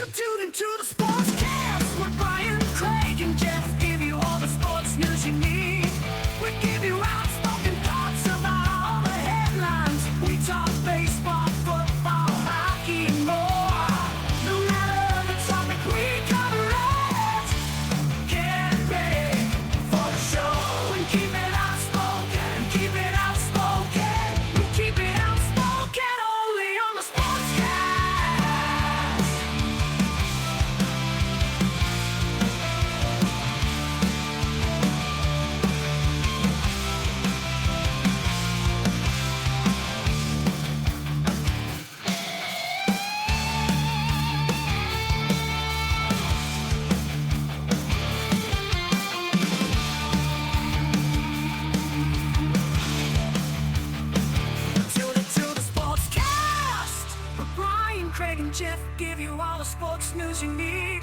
You tune into the Sportscast with Brian, Craig, and Jeff. Give you all the sports news you need. We give you outspoken thoughts about all the headlines. We talk baseball, football, hockey, and more. No matter the topic, we cover it. Get ready for the show and keep it outspoken. Keep it outspoken. We keep it outspoken only on the Sportscast. Tune into the Sportscast with Brian, Craig, and Jeff. Give you all the sports news you need.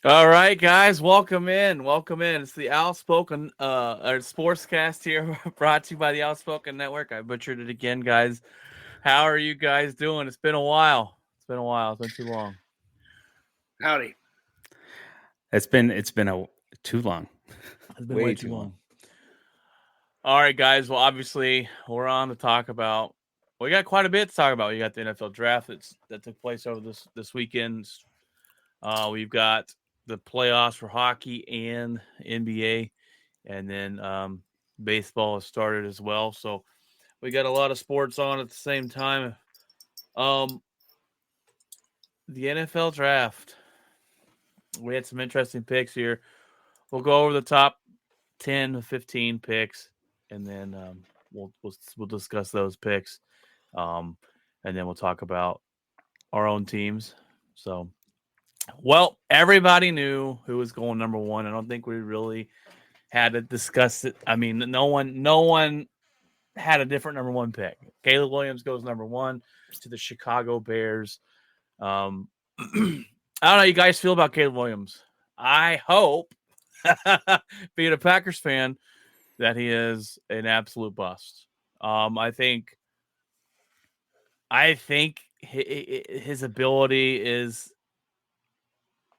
All right, guys, welcome in. Welcome in. It's the Outspoken Sportscast here, brought to you by the Outspoken Network. I butchered it again, guys. How are you guys doing? It's been a while. It's been too long. Howdy. It's been too long. It's been way too long. All right, guys. Well, obviously, we're on to talk about. We got quite a bit to talk about. You got the NFL draft that took place over this weekend. We've got the playoffs for hockey and NBA, and then baseball has started as well. So we got a lot of sports on at the same time. The NFL draft. We had some interesting picks here. We'll go over the top 10 to 15 picks, and then we'll discuss those picks, and then we'll talk about our own teams. So. Well, everybody knew who was going number one. I don't think we really had to discuss it. I mean, no one had a different number one pick. Caleb Williams goes number one to the Chicago Bears. I don't know how you guys feel about Caleb Williams. I hope, being a Packers fan, that he is an absolute bust. I think his ability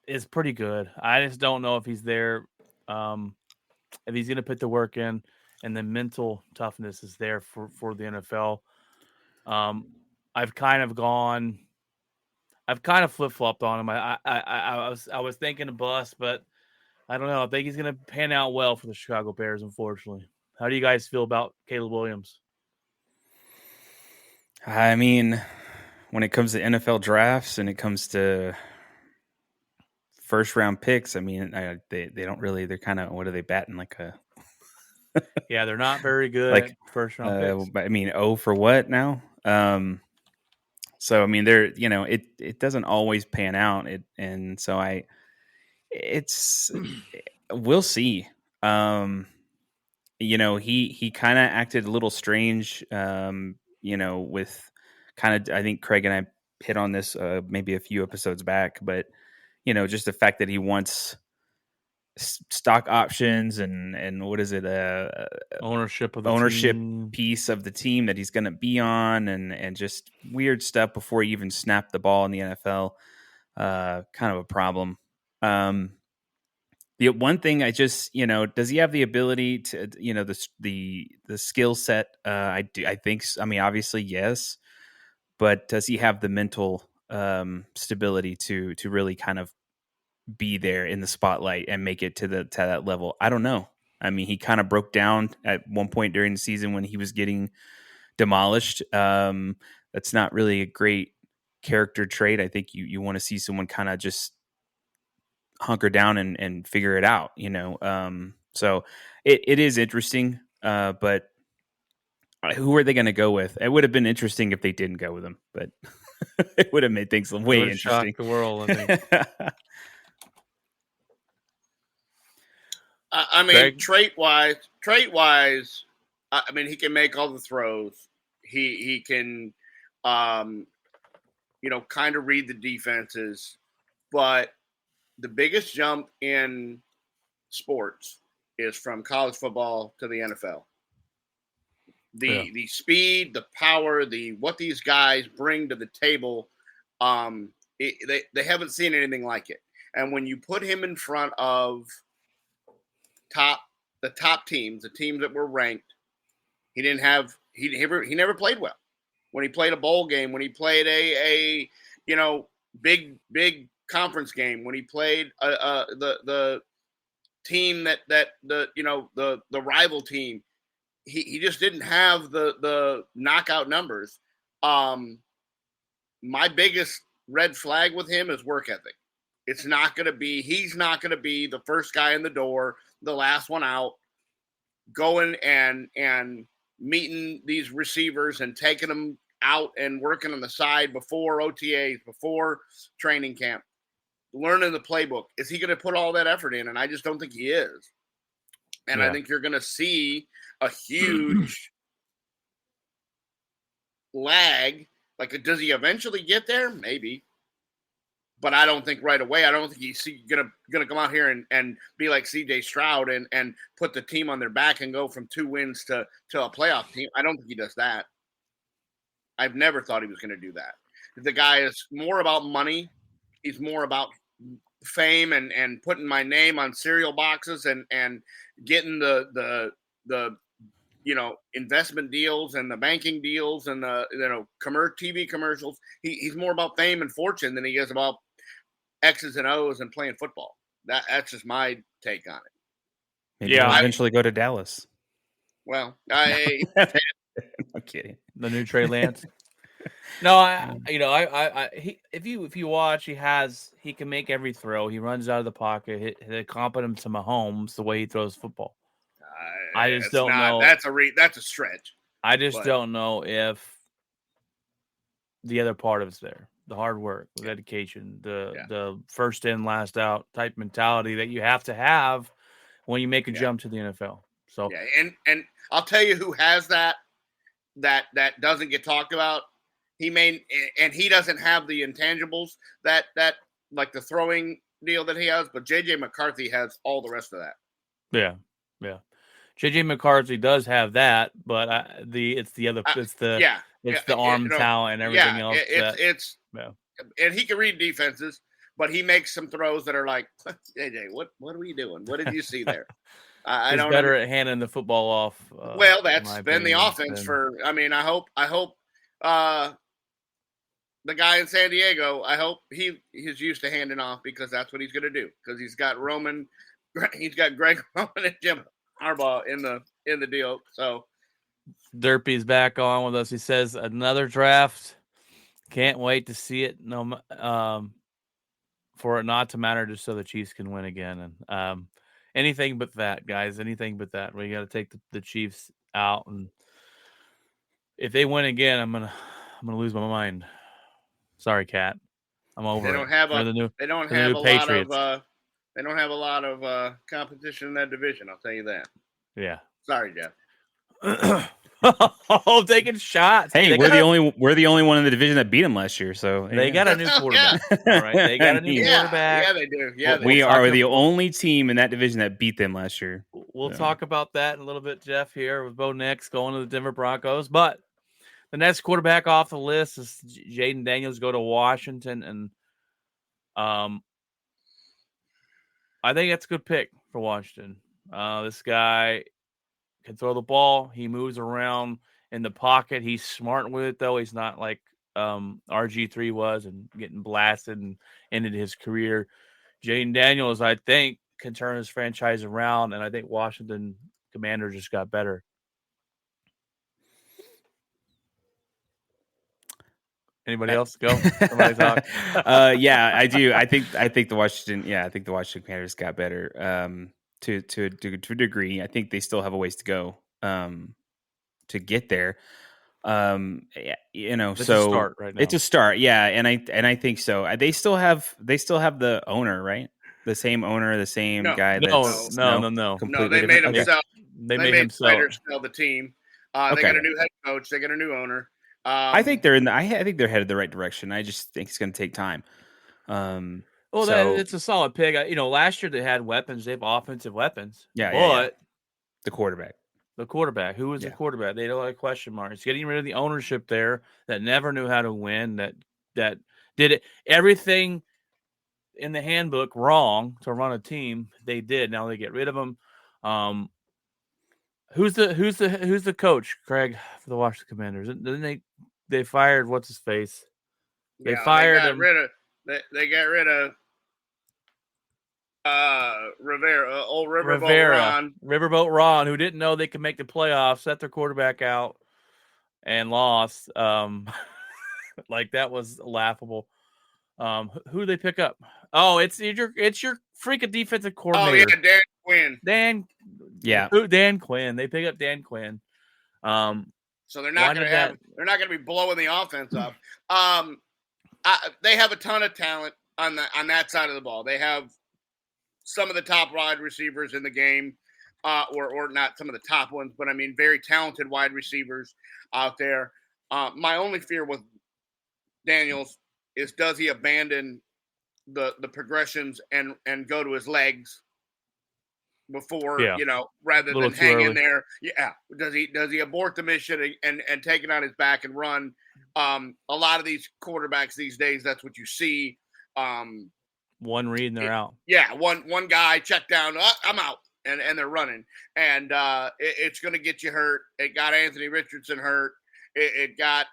is pretty good. I just don't know if he's there, if he's going to put the work in, and the mental toughness is there for the NFL. I've kind of flip-flopped on him. I was thinking a bust, but I don't know. I think he's going to pan out well for the Chicago Bears, unfortunately. How do you guys feel about Caleb Williams? I mean, when it comes to NFL drafts and it comes to first round picks, I mean, they don't really. They're kind of, what are they batting, like a? Yeah, they're not very good like at first round picks. I mean, for what now? So I mean, it doesn't always pan out. We'll see. He kind of acted a little strange. With kind of, I think Craig and I hit on this maybe a few episodes back, but. Just the fact that he wants stock options and what is it? Ownership team. Piece of the team that he's going to be on, and just weird stuff before he even snapped the ball in the NFL. Kind of a problem. The one thing I just, does he have the ability to, the skill set? I think. I mean, obviously, yes, but does he have the mental stability to really kind of be there in the spotlight and make it to that level? I don't know. I mean, he kind of broke down at one point during the season when he was getting demolished. That's not really a great character trait. I think you want to see someone kind of just hunker down and figure it out, so it is interesting, but who are they going to go with? It would have been interesting if they didn't go with him, but it would have made things It way would've interesting. shocked the world, I think. I mean, Greg? trait wise, I mean, he can make all the throws. He can, kind of read the defenses. But the biggest jump in sports is from college football to the NFL. The speed, the power, what these guys bring to the table, they haven't seen anything like it. And when you put him in front of the top teams, the teams that were ranked, he never played well. When he played a bowl game, when he played a big conference game, when he played the team that the rival team, he just didn't have the knockout numbers. My biggest red flag with him is work ethic. He's not going to be the first guy in the door, the last one out, going and meeting these receivers and taking them out and working on the side before OTAs, before training camp, learning the playbook. Is he going to put all that effort in? And I just don't think he is. And I think you're going to see a huge lag. Like, does he eventually get there? Maybe. But I don't think right away. I don't think he's gonna come out here and be like C.J. Stroud and put the team on their back and go from 2 wins to a playoff team. I don't think he does that. I've never thought he was going to do that. The guy is more about money. He's more about fame and putting my name on cereal boxes and getting the investment deals and the banking deals and the TV commercials. He's more about fame and fortune than he is about X's and O's and playing football. That's just my take on it. Maybe he'll eventually go to Dallas. Well, I'm kidding. The new Trey Lance. No, if you watch, he can make every throw. He runs out of the pocket. The competence to Mahomes, the way he throws football. I just don't know. That's a stretch. I just don't know if the other part of it's there. The hard work, the dedication, the first in, last out type mentality that you have to have when you make a jump to the NFL. So and I'll tell you who has that doesn't get talked about. He doesn't have the intangibles that like the throwing deal that he has, but JJ McCarthy has all the rest of that. Yeah. JJ McCarthy does have that, but it's the arm talent and everything else. And he can read defenses, but he makes some throws that are like, JJ, what are we doing? What did you see there? He's better at handing the football off. Well, that's been the offense I hope the guy in San Diego, I hope he's used to handing off because that's what he's going to do. Because he's got Greg Roman and Jim Harbaugh in the deal. So Derpy's back on with us. He says another draft. Can't wait to see it. For it not to matter, just so the Chiefs can win again. And anything but that, guys. Anything but that. We got to take the Chiefs out, and if they win again, I'm gonna lose my mind. Sorry, Cat. I'm over. They don't have a lot of competition in that division. I'll tell you that. Yeah. Sorry, Jeff. Taking shots. Hey, we're the only one in the division that beat them last year. So they got a new quarterback. All right, they got a new quarterback. Yeah, they do. Yeah, we are the only team in that division that beat them last year. We'll talk about that in a little bit, Jeff. Here with Bo Nix going to the Denver Broncos, but the next quarterback off the list is Jaden Daniels. Go to Washington, and I think that's a good pick for Washington. This guy can throw the ball. He moves around in the pocket. He's smart with it, though. He's not like RG3 was and getting blasted and ended his career. Jaden Daniels, I think, can turn his franchise around, and I think Washington Commanders just got better. Anybody else go? Somebody talk. Yeah, I do. I think the Washington Commanders got better. To a degree. I think they still have a ways to go to get there. It's so a start right now. it's a start. Yeah. And I think so. They still have the owner, right? The same owner, the same No. guy. No, That's no. No, completely they made different. him Okay. sell. They They made him sell. Snyder sell the team. They Okay. got a new head coach. They got a new owner. I think they're I think they're headed the right direction. I just think it's going to take time. Well, so it's a solid pick. Last year they had weapons. They have offensive weapons. Yeah, but the quarterback. the quarterback, who was the quarterback? They had a lot of question marks. Getting rid of the ownership there that never knew how to win. That did it everything in the handbook wrong to run a team. They did. Now they get rid of them. Who's the coach, Craig, for the Washington Commanders? Didn't they fired what's his face? They fired him. They got rid of Rivera, old Riverboat Ron, who didn't know they could make the playoffs, set their quarterback out, and lost. Like that was laughable. Who do they pick up? Oh, it's your freaking defensive coordinator. Oh yeah, Dan Quinn. Dan Quinn. They pick up Dan Quinn. So they're not going to be blowing the offense up. They have a ton of talent on that side of the ball. They have some of the top wide receivers in the game, or not some of the top ones, but I mean very talented wide receivers out there. My only fear with Daniels is, does he abandon the progressions and go to his legs before, rather than hang in there? Yeah. Does he abort the mission and take it on his back and run? A lot of these quarterbacks these days, that's what you see. One read and they're out. Yeah. One guy check down. I'm out. And they're running. And it's going to get you hurt. It got Anthony Richardson hurt. It got,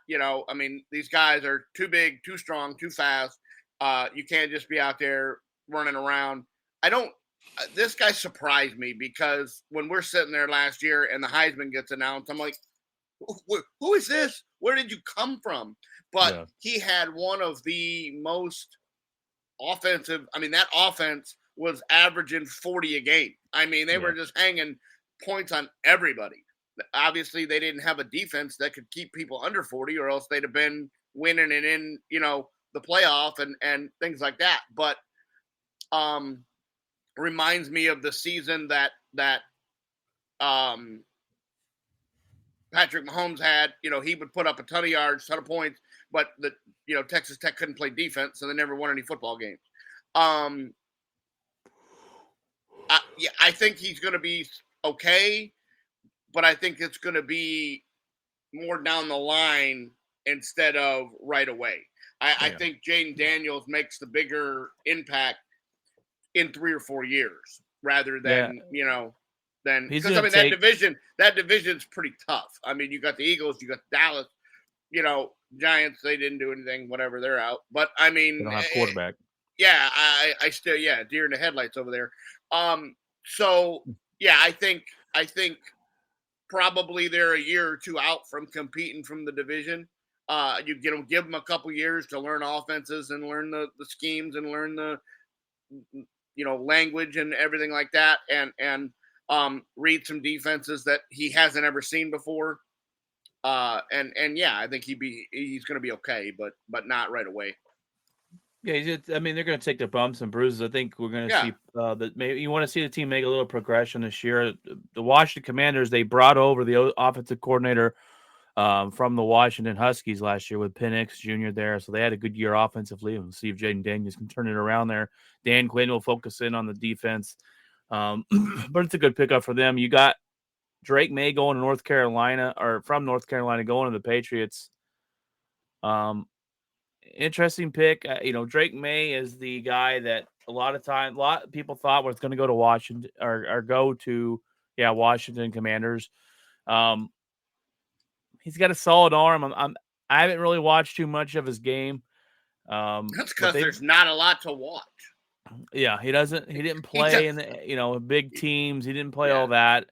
these guys are too big, too strong, too fast. You can't just be out there running around. This guy surprised me, because when we're sitting there last year and the Heisman gets announced, I'm like, who is this? Where did you come from? But he had one of the most offensive. That offense was averaging 40 a game. They were just hanging points on everybody. Obviously, they didn't have a defense that could keep people under 40, or else they'd have been winning and in, the playoff and things like that. But reminds me of the season that Patrick Mahomes had. He would put up a ton of yards, ton of points, but Texas Tech couldn't play defense, so they never won any football games. I think he's going to be okay, but I think it's going to be more down the line instead of right away. I think Jaden Daniels makes the bigger impact in 3 or 4 years rather than, because that division's pretty tough. You got the Eagles, you got Dallas, Giants, they didn't do anything, whatever, they're out. But they don't have quarterback. Yeah, I still, deer in the headlights over there. So yeah, I think probably they're a year or two out from competing from the division. You give them a couple years to learn offenses and learn the schemes and learn the language and everything like that, and read some defenses that he hasn't ever seen before. And yeah, I think he's going to be okay, but not right away. Yeah, they're going to take their bumps and bruises. I think we're going to see that. Maybe you want to see the team make a little progression this year. The Washington Commanders, they brought over the offensive coordinator from the Washington Huskies last year with Penix Jr. there, so they had a good year offensively. We'll see if Jaden Daniels can turn it around there. Dan Quinn will focus in on the defense, but it's a good pickup for them. You got Drake May going to North Carolina, or from North Carolina going to the Patriots. Interesting pick. Drake May is the guy that a lot of people thought was going to go to Washington or go to Washington Commanders. He's got a solid arm. I haven't really watched too much of his game. That's because there's not a lot to watch. Yeah, he didn't play in the big teams. He didn't play all that.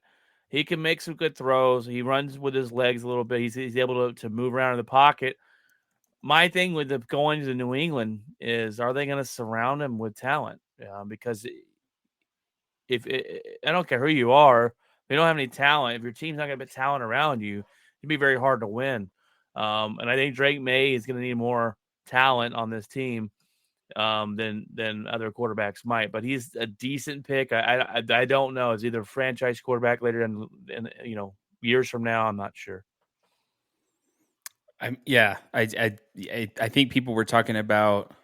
He can make some good throws. He runs with his legs a little bit. He's able to move around in the pocket. My thing with going to New England is, are they going to surround him with talent? Because if I don't care who you are, if you don't have any talent, if your team's not going to put talent around you, it'd be very hard to win. And I think Drake May is going to need more talent on this team than other quarterbacks might. But he's a decent pick. I don't know. It's either franchise quarterback later in years from now. I'm not sure. I think people were talking about,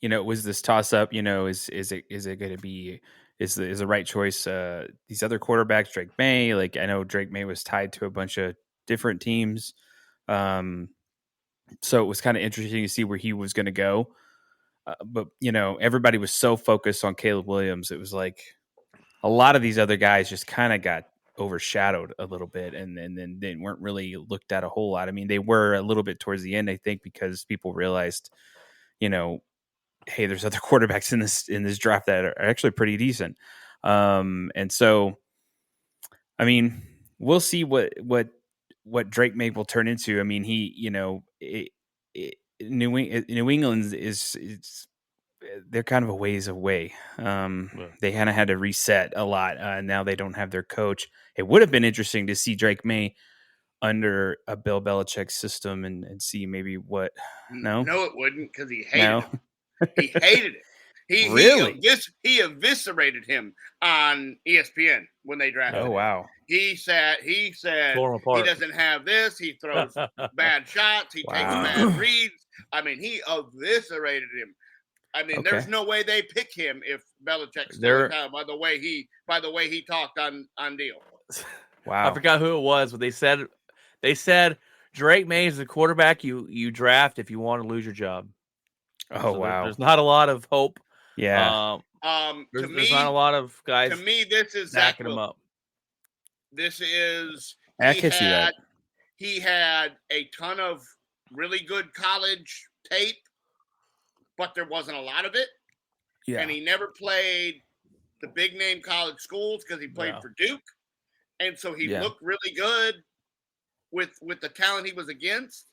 it was this toss up. Is it going to be is the right choice? These other quarterbacks, Drake May. Like, I know Drake May was tied to a bunch of different teams, so it was kind of interesting to see where he was going to go. But everybody was so focused on Caleb Williams. It was like a lot of these other guys just kind of got overshadowed a little bit, and then they weren't really looked at a whole lot. I mean, they were a little bit towards the end, I think, because people realized, hey, there's other quarterbacks in this draft that are actually pretty decent. And so, I mean, we'll see what Drake May will turn into. I mean, New England is they're kind of a ways away. They kind of had to reset a lot. Now they don't have their coach. It would have been interesting to see Drake May under a Bill Belichick system and see maybe what. No, it wouldn't, because he hated him. He hated it. He eviscerated him on ESPN when they drafted him. Oh, wow. He said he doesn't have this. He throws bad shots. He takes bad reads. I mean, he eviscerated him. I mean, there's no way they pick him if Belichick's still down by the way he talked on deal. Wow. I forgot who it was, but they said Drake May is the quarterback you draft if you want to lose your job. Oh, so wow. There's not a lot of hope. Yeah. There's not a lot of guys. To me, this is backing him up. This is he had a ton of really good college tape, but there wasn't a lot of it. Yeah. And he never played the big name college schools because he played for Duke. And so he looked really good with the talent he was against.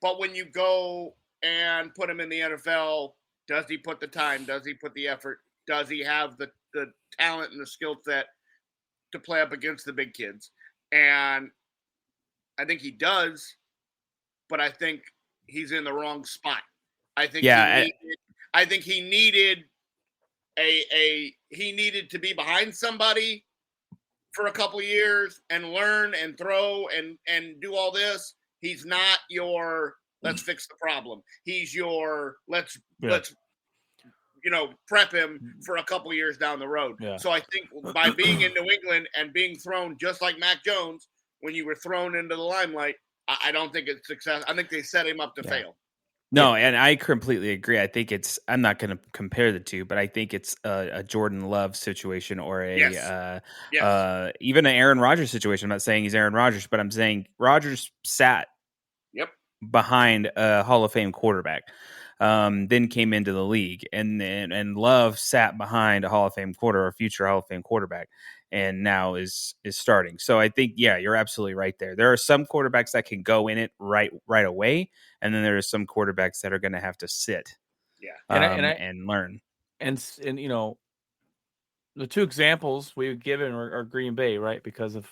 But when you go and put him in the NFL, does he put the time? Does he put the effort? Does he have the talent and the skill set to play up against the big kids? And I think he does, but I think he's in the wrong spot. I think he needed he needed to be behind somebody for a couple years and learn and throw and do all this. He's not your let's fix the problem. He's your let's prep him for a couple years down the road. Yeah. So I think by being in New England and being thrown just like Mac Jones, when you were thrown into the limelight, I don't think it's success. I think they set him up to fail. No, and I completely agree. I think I'm not going to compare the two, but I think it's a Jordan Love situation or even an Aaron Rodgers situation. I'm not saying he's Aaron Rodgers, but I'm saying Rodgers sat behind a Hall of Fame quarterback, then came into the league, and Love sat behind a Hall of Fame future Hall of Fame quarterback, and now is starting. So I think, you're absolutely right there. There are some quarterbacks that can go in it right away, and then there are some quarterbacks that are going to have to sit, and learn. And the two examples we've given are Green Bay, right, because of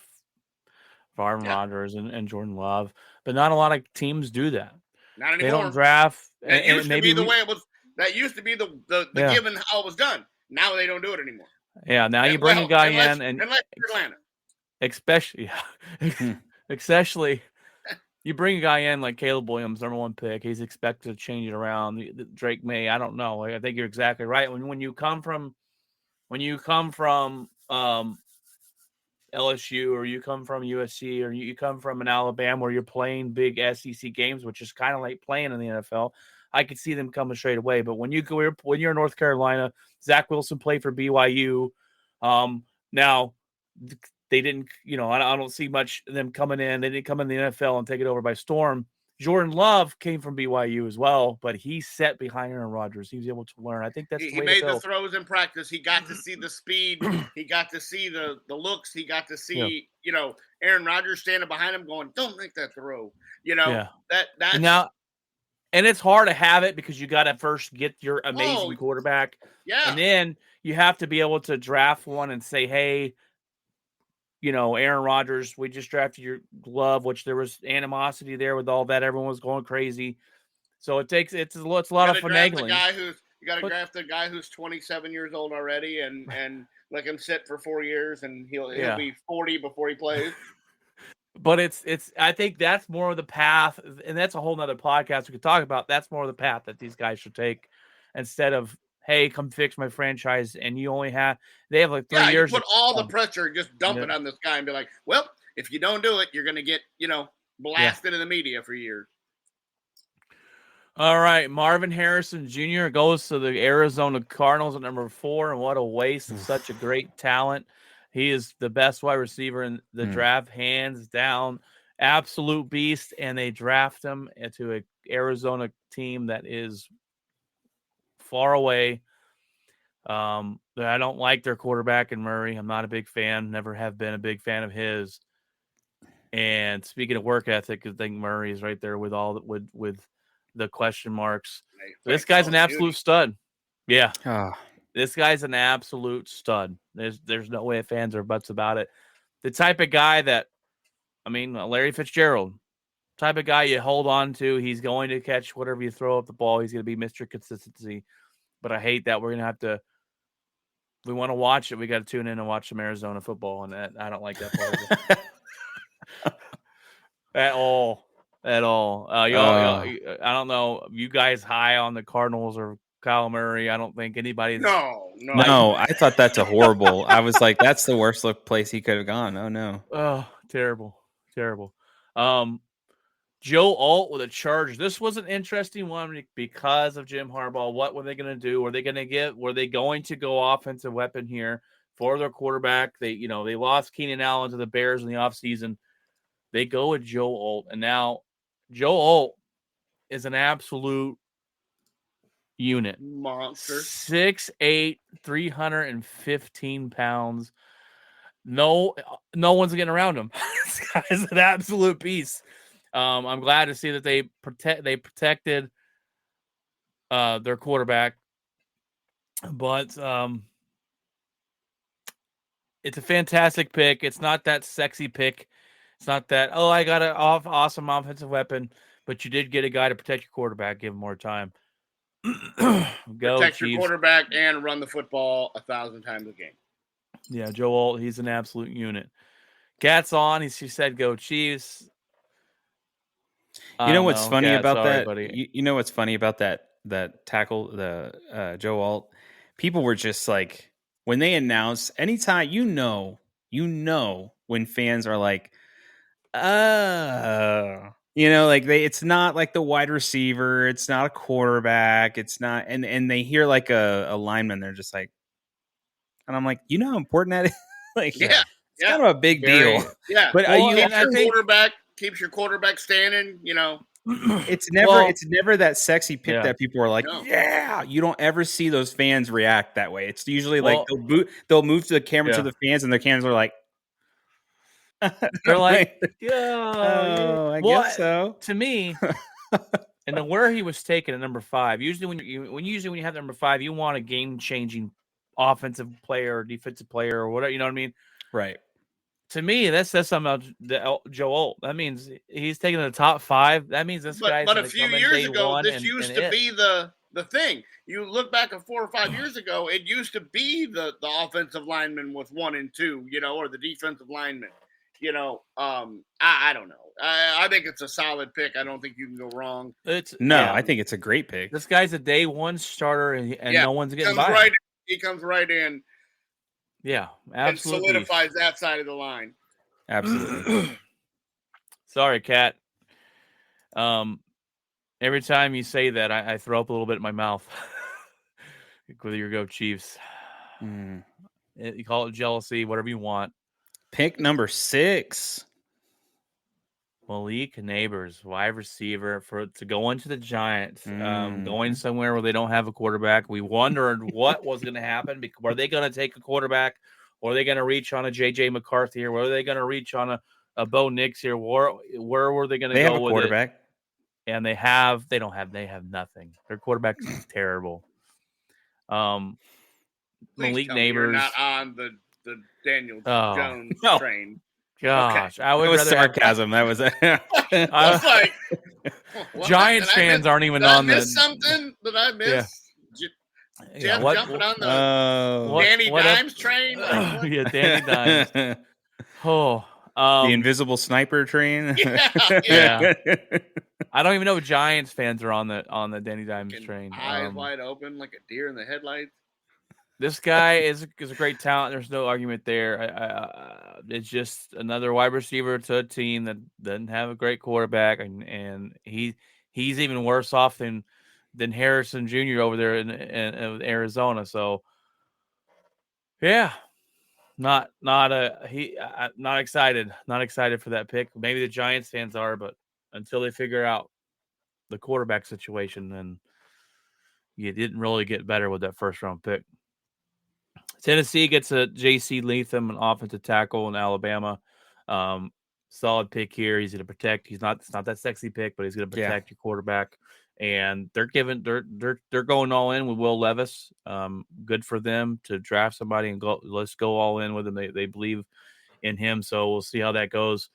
Aaron Rodgers and Jordan Love, but not a lot of teams do that. Not anymore. They don't draft. That used to be the way it was. That used to be the given how it was done. Now they don't do it anymore. Yeah, now you bring a guy in and Atlanta, especially you bring a guy in like Caleb Williams, number 1 pick. He's expected to change it around. Drake May, I don't know. I think you're exactly right. When you come from LSU or you come from USC or you come from an Alabama where you're playing big SEC games, which is kind of like playing in the NFL, I could see them coming straight away. But when you're in North Carolina, Zach Wilson played for BYU. Now they didn't, I don't see much of them coming in. They didn't come in the NFL and take it over by storm. Jordan Love came from BYU as well, but he sat behind Aaron Rodgers. He was able to learn. I think that's the way he made the throws in practice. He got to see the speed. He got to see the looks. He got to see, Aaron Rodgers standing behind him going, don't make that throw. That's now. And it's hard to have it because you got to first get your amazing quarterback. Yeah. And then you have to be able to draft one and say, hey, Aaron Rodgers, we just drafted your glove, which there was animosity there with all that. Everyone was going crazy. So it's a lot of finagling. You got to draft a guy who's 27 years old already and let him sit for 4 years and he'll be 40 before he plays. But I think that's more of the path, and that's a whole nother podcast we could talk about. That's more of the path that these guys should take instead of, hey, come fix my franchise. And they have like 3 years. You put all the pressure, just dump it on this guy and be like, well, if you don't do it, you're going to get, blasted in the media for years. All right. Marvin Harrison Jr. goes to the Arizona Cardinals at number 4. And what a waste of such a great talent. He is the best wide receiver in the draft, hands down, absolute beast. And they draft him into an Arizona team that is far away. I don't like their quarterback in Murray. I'm not a big fan. Never have been a big fan of his. And speaking of work ethic, I think Murray is right there with the question marks. This guy's an absolute stud. Yeah. This guy's an absolute stud. There's no way fans are butts about it. The type of guy that, Larry Fitzgerald, type of guy you hold on to. He's going to catch whatever you throw up the ball. He's going to be Mr. Consistency. But I hate that we're going to have to, if we want to watch it, we got to tune in and watch some Arizona football. And I don't like that part of it. At all. I don't know. You guys high on the Cardinals or Kyle Murray? I don't think anybody's. No. I thought that's a horrible. I was like, that's the worst place he could have gone. Oh no. Oh, terrible. Joe Alt with a Chargers. This was an interesting one because of Jim Harbaugh. What were they going to do? Were they going to go offensive weapon here for their quarterback? They lost Keenan Allen to the Bears in the offseason. They go with Joe Alt. And now Joe Alt is an absolute unit. Monster. 6'8", 315 pounds. No one's getting around him. This guy's an absolute beast. I'm glad to see that they protected their quarterback. But it's a fantastic pick. It's not that sexy pick. It's not that, I got an awesome offensive weapon, but you did get a guy to protect your quarterback, give him more time. Protect your quarterback and run the football 1,000 times a game. Yeah, Joe Alt, he's an absolute unit. Cat's on. She said, "Go Chiefs." You know what's funny about that? You know what's funny about that tackle, the Joe Alt? People were just like, when they announced, anytime when fans are like, it's not like the wide receiver, it's not a quarterback, it's not, and they hear like a lineman, they're just like, and I'm like, how important that is? It's kind of a big deal. Yeah, but keeps your quarterback standing. It's never that sexy pick that people are like, you don't ever see those fans react that way. It's usually like they'll move to the camera to the fans, and the fans are like, they're like, I guess so. To me, and then where he was taken at number 5. Usually when you have number 5, you want a game changing offensive player or defensive player or whatever. You know what I mean? Right. To me, that says something about Joe Alt. That means he's taking the top 5. That means this guy's. But a few years ago, this used to be the thing. You look back at 4 or 5 years ago, it used to be the offensive lineman with 1 and 2, or the defensive lineman. I don't know. I think it's a solid pick. I don't think you can go wrong. I think it's a great pick. This guy's a day 1 starter, and no one's getting by. He comes right in. Yeah, absolutely. And solidifies that side of the line. Absolutely. Sorry, Kat. Every time you say that, I throw up a little bit in my mouth. Whether you go Chiefs. You call it jealousy, whatever you want. Pick number 6. Malik Neighbors, wide receiver to go into the Giants, going somewhere where they don't have a quarterback. We wondered what was going to happen. Were they going to take a quarterback, or are they going to reach on a JJ McCarthy, or were they going to reach on a Bo Nix here? Where were they going to go with quarterback? It? And they have nothing. Their quarterback is terrible. Malik Neighbors, not on the the Daniel Oh, Jones no. train. Gosh, I That would was rather have sarcasm. That was I was like, what? Giants Did I fans miss- aren't even did I on miss the. something? Did I miss Jeff what- jumping on the what- Danny what if- Dimes train? Like, what? yeah, Danny Dimes. the Oh, invisible sniper train. Yeah. I don't even know if Giants fans are on the Danny Dimes Fucking train. eyes wide open like a deer in the headlights. This guy is a great talent. There's no argument there. It's just another wide receiver to a team that doesn't have a great quarterback, and he's even worse off than Harrison Jr. over there in Arizona. So, yeah, not excited. Not excited for that pick. Maybe the Giants fans are, but until they figure out the quarterback situation, then you didn't really get better with that first round pick. Tennessee gets a J.C. Latham, an offensive tackle in Alabama. Solid pick here. He's going to protect. It's not that sexy pick, but he's going to protect your quarterback. And they're going all in with Will Levis. Good for them to draft somebody and let's go all in with him. They believe in him, so we'll see how that goes.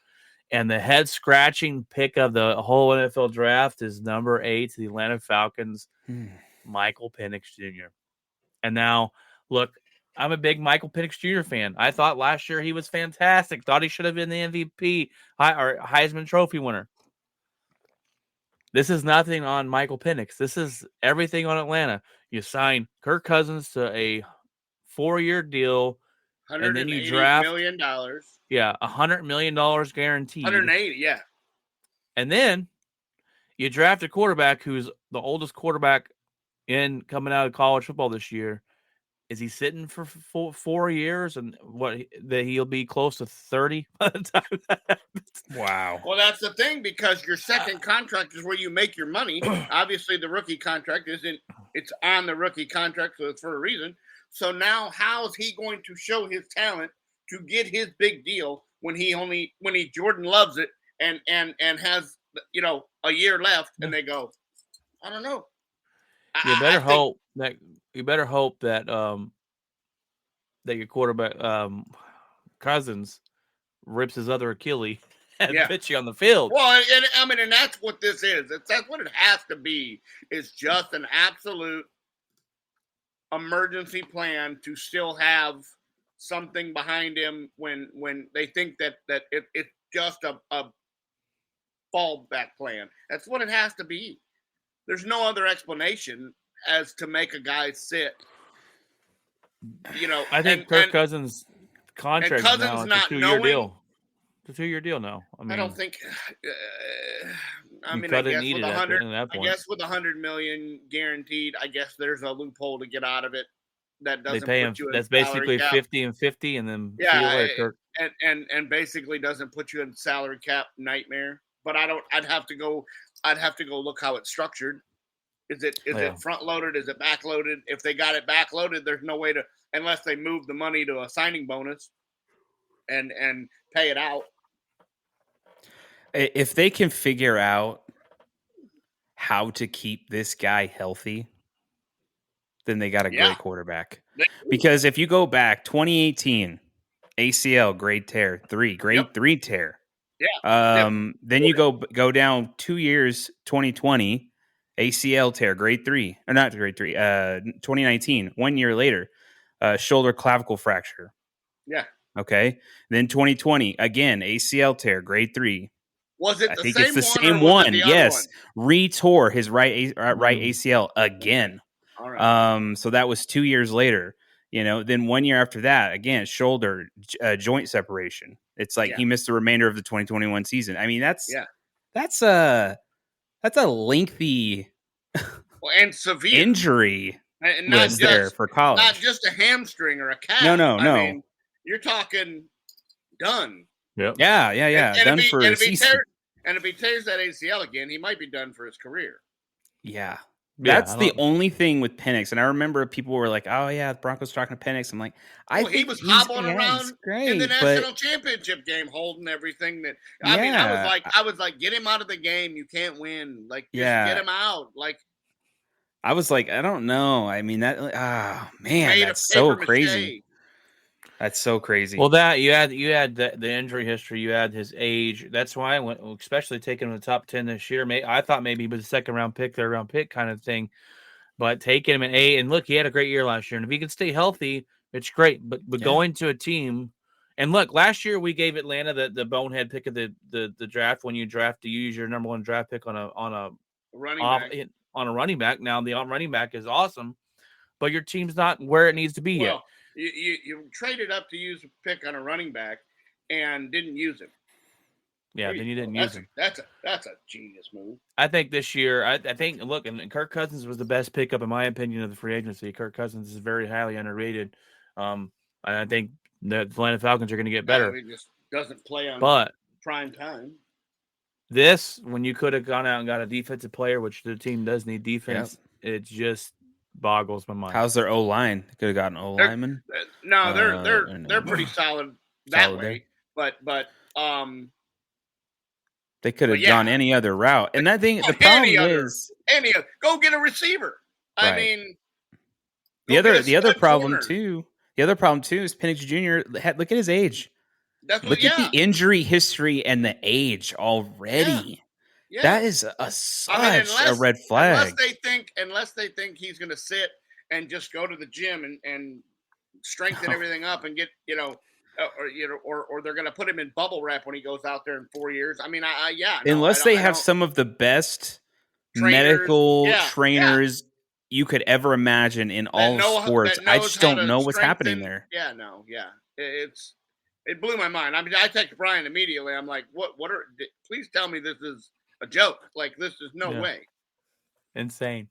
And the head scratching pick of the whole NFL draft is number 8, the Atlanta Falcons, Michael Penix Jr. And now, look, I'm a big Michael Penix Jr. fan. I thought last year he was fantastic. Thought he should have been the MVP or Heisman Trophy winner. This is nothing on Michael Penix. This is everything on Atlanta. You sign Kirk Cousins to a 4-year deal, and then you draft $180 million. $100 million guaranteed. 180, yeah. And then you draft a quarterback who's the oldest quarterback in coming out of college football this year. Is he sitting for 4 years, and that he'll be close to 30 by the time that happens? Wow. Well, that's the thing, because your second contract is where you make your money. Obviously, the rookie contract it's on the rookie contract, so it's for a reason. So now how is he going to show his talent to get his big deal when he Jordan loves it and has, a year left, and they go, I don't know. You better hope that that your quarterback Cousins rips his other Achilles and puts you on the field. Well, and that's what this is. That's what it has to be. It's just an absolute emergency plan to still have something behind him when they think that it's just a fallback plan. That's what it has to be. There's no other explanation as to make a guy sit. I think Kirk Cousins' contract now is a 2-year deal. It's a 2-year deal now. I don't think. I guess with $100 million guaranteed, I guess there's a loophole to get out of it. That doesn't they pay him. Put you in that's salary basically cap. 50 and 50, and then see you later, Kirk. And basically doesn't put you in salary cap nightmare. But I'd have to go look how it's structured. Is it front loaded? Is it back loaded? If they got it back loaded, there's no way to, unless they move the money to a signing bonus and pay it out. If they can figure out how to keep this guy healthy, then they got a great quarterback. Because if you go back 2018, ACL grade tear, grade 3 tear. Yeah. Then you go down 2 years, 2020, ACL tear, grade 3, or not grade 3, 2019, 1 year later, shoulder clavicle fracture. Yeah. Okay. Then 2020, again, ACL tear, grade 3. Was it I the think same it's the one? same Or was one. it the other Yes. one? Retore his right ACL again. All right. So that was 2 years later. Then 1 year after that, again, shoulder joint separation. It's like he missed the remainder of the 2021 season. I mean, that's a lengthy and severe injury and not list just, there for college. Not just a hamstring or a calf. No. I mean, you're talking done. Yep. Yeah. And done for a season. And if he tears that ACL again, he might be done for his career. Yeah. That's the only thing with Penix. And I remember people were like, oh, yeah, the Broncos talking to Penix. I'm like, he was hobbling around in the national championship game holding everything. I was like, get him out of the game. You can't win. Like, just get him out. Like, I was like, I don't know. I mean, that's so crazy. That's so crazy. Well, that you had the injury history, you had his age. That's why I went, especially taking him in the top 10 this year. I thought maybe he was a second round pick, third round pick kind of thing, but taking him at 8, and look, he had a great year last year. And if he can stay healthy, it's great. But going to a team, and look, last year we gave Atlanta the bonehead pick of the draft when you use your number 1 draft pick on a running back. Now the running back is awesome, but your team's not where it needs to be yet. You traded up to use a pick on a running back and didn't use him. Yeah, then you didn't use him. That's a genius move. I think this year, I think, look, and Kirk Cousins was the best pickup, in my opinion, of the free agency. Kirk Cousins is very highly underrated. I think the Atlanta Falcons are going to get better. He just doesn't play on prime time. This, when you could have gone out and got a defensive player, which the team does need defense, it just boggles my mind. How's their O-line? They could have gotten O-lineman. No, they're pretty solid that way. But they could have gone any other route. And that thing, the problem is go get a receiver. Right. I mean, the other problem too is Penix Jr. Look at his age. Look at the injury history and the age already. Yeah. That is such a red flag. Unless they think he's going to sit and just go to the gym and strengthen everything up and get or they're going to put him in bubble wrap when he goes out there in 4 years. I mean, unless they have some of the best medical trainers you could ever imagine in all sports. I just don't know what's happening there. Yeah, no, yeah, it blew my mind. I mean, I texted Brian immediately. I'm like, please tell me this is a joke. Like, this is no way. Insane.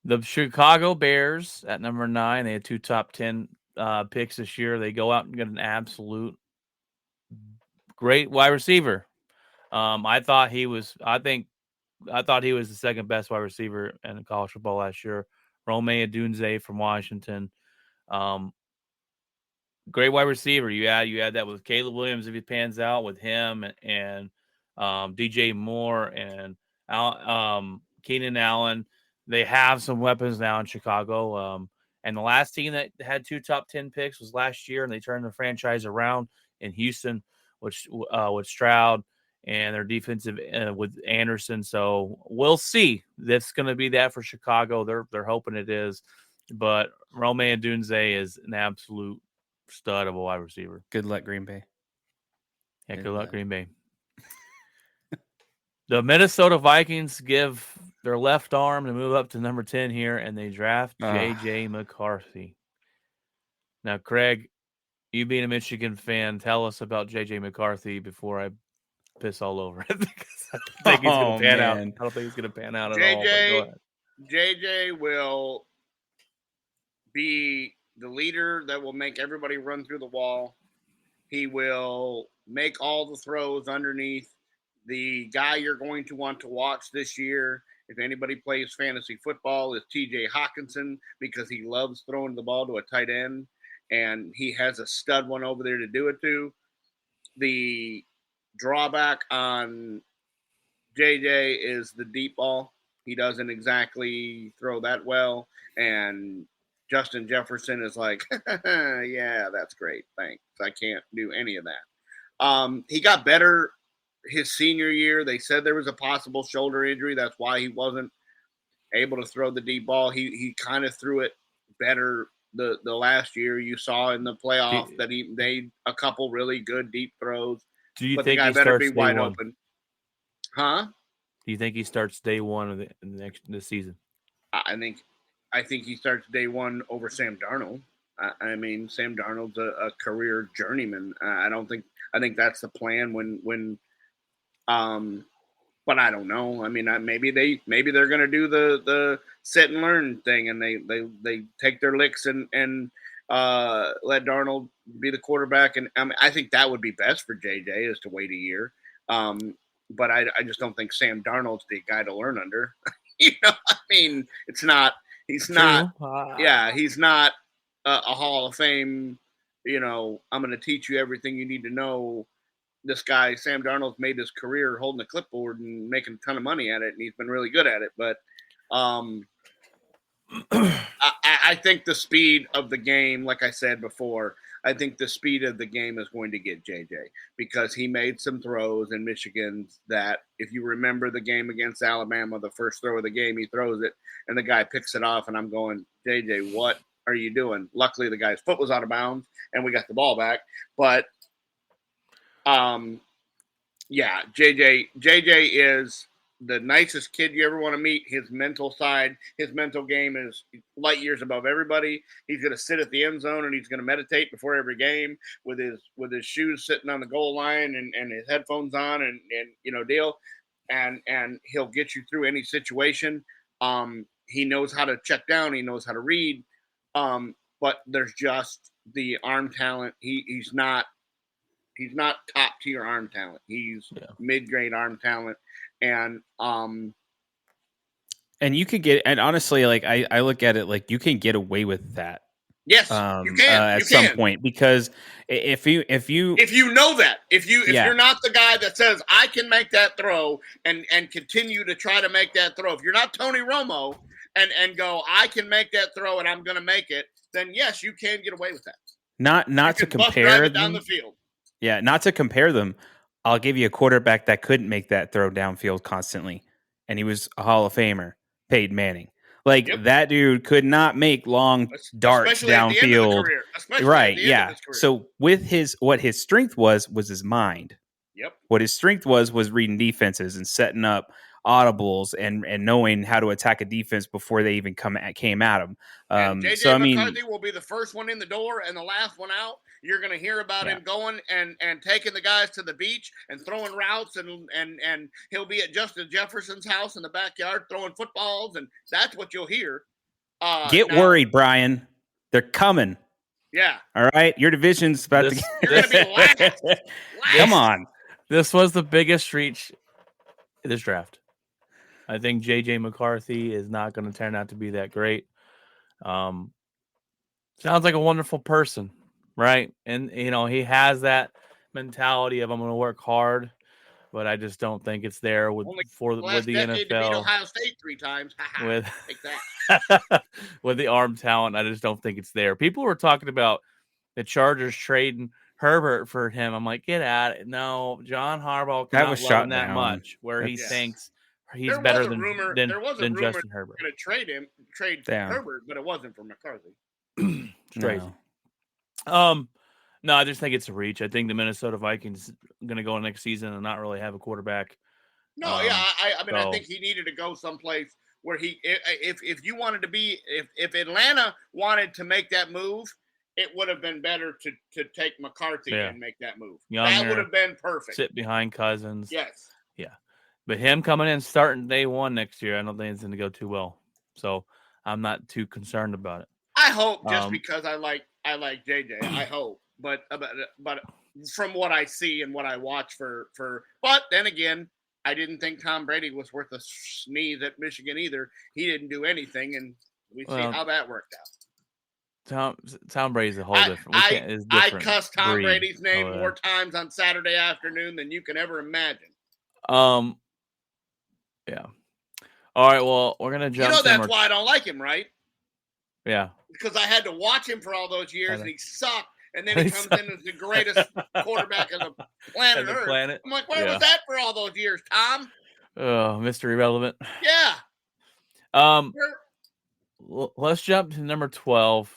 The Chicago Bears at number 9, they had 2 top 10 picks this year. They go out and get an absolute great wide receiver. I thought he was the second best wide receiver in college football last year. Rome Odunze from Washington. Great wide receiver. You add that with Caleb Williams if he pans out, with him and DJ Moore and Keenan Allen. They have some weapons now in Chicago. And the last team that had 2 top 10 picks was last year, and they turned the franchise around in Houston, with Stroud and their defensive with Anderson. So we'll see. That's going to be that for Chicago. They're hoping it is, but Rome Odunze is an absolute stud of a wide receiver. Good luck, Green Bay. Yeah, good luck, Green Bay. The Minnesota Vikings give their left arm to move up to number 10 here, and they draft JJ McCarthy. Now, Craig, you being a Michigan fan, tell us about JJ McCarthy before I piss all over it, because I don't think he's going to pan out. I don't think he's going to pan out at all. But go ahead. JJ will be the leader that will make everybody run through the wall. He will make all the throws underneath. The guy you're going to want to watch this year, if anybody plays fantasy football, is TJ Hawkinson, because he loves throwing the ball to a tight end, and he has a stud one over there to do it to. The drawback on JJ is the deep ball. He doesn't exactly throw that well, and Justin Jefferson is like, yeah, that's great, thanks. I can't do any of that. He got better his senior year. They said there was a possible shoulder injury. That's why he wasn't able to throw the deep ball. He kind of threw it better the last year. You saw in the playoff that he made a couple really good deep throws. Do you think he better starts be wide day one? open? Huh? Do you think he starts day one of this season? I think he starts day one over Sam Darnold. I mean, Sam Darnold's a career journeyman. I think that's the plan but I don't know. I mean, maybe they're going to do the sit and learn thing, and they take their licks and let Darnold be the quarterback. And I mean, I think that would be best for JJ, is to wait a year. But I just don't think Sam Darnold's the guy to learn under. I mean, he's not a Hall of Fame. I'm going to teach you everything you need to know. This guy, Sam Darnold's made his career holding a clipboard and making a ton of money at it, and he's been really good at it. But I think the speed of the game, like I said before, I think the speed of the game is going to get JJ because he made some throws in Michigan that, if you remember the game against Alabama, the first throw of the game, he throws it and the guy picks it off, and I'm going, JJ, what are you doing? Luckily, the guy's foot was out of bounds and we got the ball back. But, yeah, JJ is the nicest kid you ever want to meet. His mental side, his mental game is light years above everybody. He's going to sit at the end zone and he's going to meditate before every game with his shoes sitting on the goal line and his headphones on and deal. And he'll get you through any situation. He knows how to check down. He knows how to read. But there's just the arm talent. He's not top tier arm talent. He's mid-grade arm talent. And you could get, and honestly, like I look at it like you can get away with that. Yes, you can at some point, because if you know that, if you're not the guy that says I can make that throw and continue to try to make that throw, if you're not Tony Romo and go I can make that throw and I'm going to make it, then yes, you can get away with that. Not to compare them down the field. Yeah, not to compare them. I'll give you a quarterback that couldn't make that throw downfield constantly, and he was a Hall of Famer, Peyton Manning. Like that dude could not make long darts downfield. Right? Yeah. So with what his strength was his mind. Yep. What his strength was reading defenses and setting up audibles and knowing how to attack a defense before they even came at him. JJ McCarthy will be the first one in the door and the last one out. You're going to hear about him going and taking the guys to the beach and throwing routes and he'll be at Justin Jefferson's house in the backyard throwing footballs, and that's what you'll hear. Get worried, Brian. They're coming. Yeah. All right. Your division's about to. You're going to be last. Come on. This was the biggest reach in this draft. I think JJ McCarthy is not going to turn out to be that great. Sounds like a wonderful person, right? And he has that mentality of I'm going to work hard, but I just don't think it's there with the NFL. To beat Ohio State 3 times. Take that. With the arm talent, I just don't think it's there. People were talking about the Chargers trading Herbert for him. I'm like, get at it. No, John Harbaugh cannot love him that much, where he thinks he's better than Justin Herbert. Going to trade Herbert, but it wasn't for McCarthy. It's crazy. No, I just think it's a reach. I think the Minnesota Vikings are going to go next season and not really have a quarterback. No, I think he needed to go someplace where if you wanted to be, if Atlanta wanted to make that move, it would have been better to take McCarthy and make that move. That would have been perfect. Sit behind Cousins. Yes. Yeah. But him coming in starting day one next year, I don't think it's going to go too well. So I'm not too concerned about it. I hope, just because I like JJ. I hope, but from what I see and what I watch but then again, I didn't think Tom Brady was worth a sneeze at Michigan either. He didn't do anything, and we see how that worked out. Tom Brady's a whole different. I cussed Tom Brady's name more times on Saturday afternoon than you can ever imagine. Yeah. All right. Well, we're gonna jump. That's why I don't like him, right? Yeah. Because I had to watch him for all those years, and he sucked. And then he comes in as the greatest quarterback on the planet Earth. I'm like, where was that for all those years, Tom? Oh, Mr. Irrelevant. Yeah. Let's jump to number 12.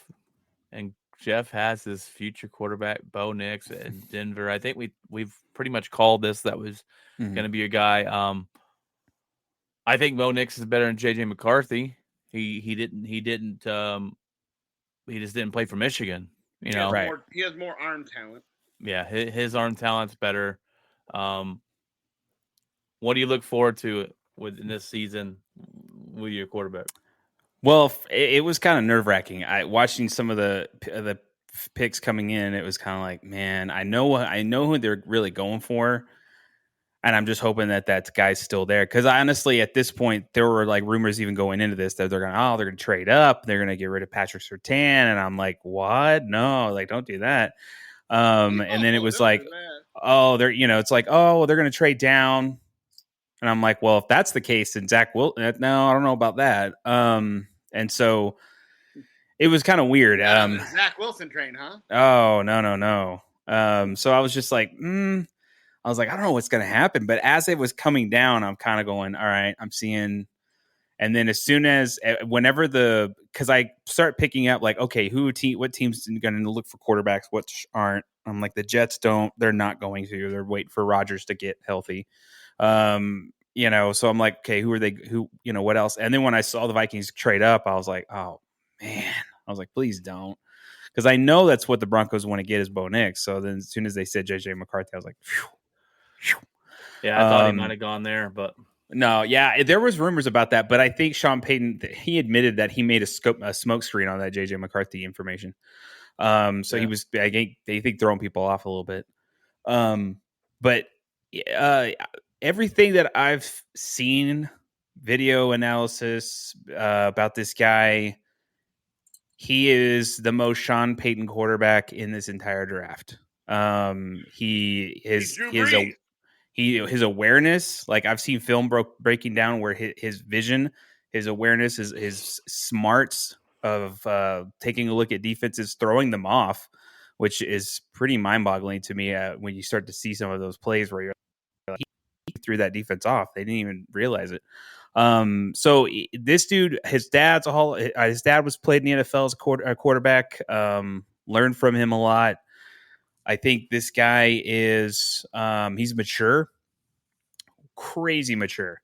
And Jeff has his future quarterback, Bo Nix, in Denver. I think we've pretty much called this. That was going to be your guy. I think Bo Nix is better than JJ McCarthy. He just didn't play for Michigan. Right. He has more arm talent. Yeah, his arm talent's better. What do you look forward to in this season with your quarterback? Well, it was kind of nerve-wracking. Watching some of the picks coming in, it was kind of like, man, I know who they're really going for, and I'm just hoping that guy's still there. Because honestly, at this point, there were like rumors even going into this that they're going to trade up, they're going to get rid of Patrick Surtain, and I'm like, what? No, like don't do that. And then it was like, they're it's like, they're going to trade down, and I'm like, well, if that's the case, then Zach will. No, I don't know about that. And so it was kind of weird. The Zach Wilson train, huh? Oh, no. So I was just like, I was like, I don't know what's going to happen. But as it was coming down, I'm kind of going, all right, I'm seeing. And then as soon as, whenever because I start picking up like, okay, what team's going to look for quarterbacks, what aren't. I'm like, the Jets they're not going to. They're waiting for Rodgers to get healthy. So I'm like, okay, what else? And then when I saw the Vikings trade up, I was like, oh, man. I was like, please don't. Because I know that's what the Broncos want to get is Bo Nix. So then as soon as they said JJ McCarthy, I was like, phew. Yeah, I thought he might have gone there, but no, yeah, there was rumors about that, but I think Sean Payton, he admitted that he made a smoke screen on that JJ McCarthy information. He was, they think, throwing people off a little bit. But everything that I've seen, video analysis about this guy, he is the most Sean Payton quarterback in this entire draft. His awareness, like I've seen film breaking down where his vision, his awareness, his smarts of taking a look at defenses, throwing them off, which is pretty mind-boggling to me when you start to see some of those plays where you're like, he threw that defense off. They didn't even realize it. So this dude, his dad was played in the NFL as a quarterback. Learned from him a lot. I think this guy is he's mature, crazy mature.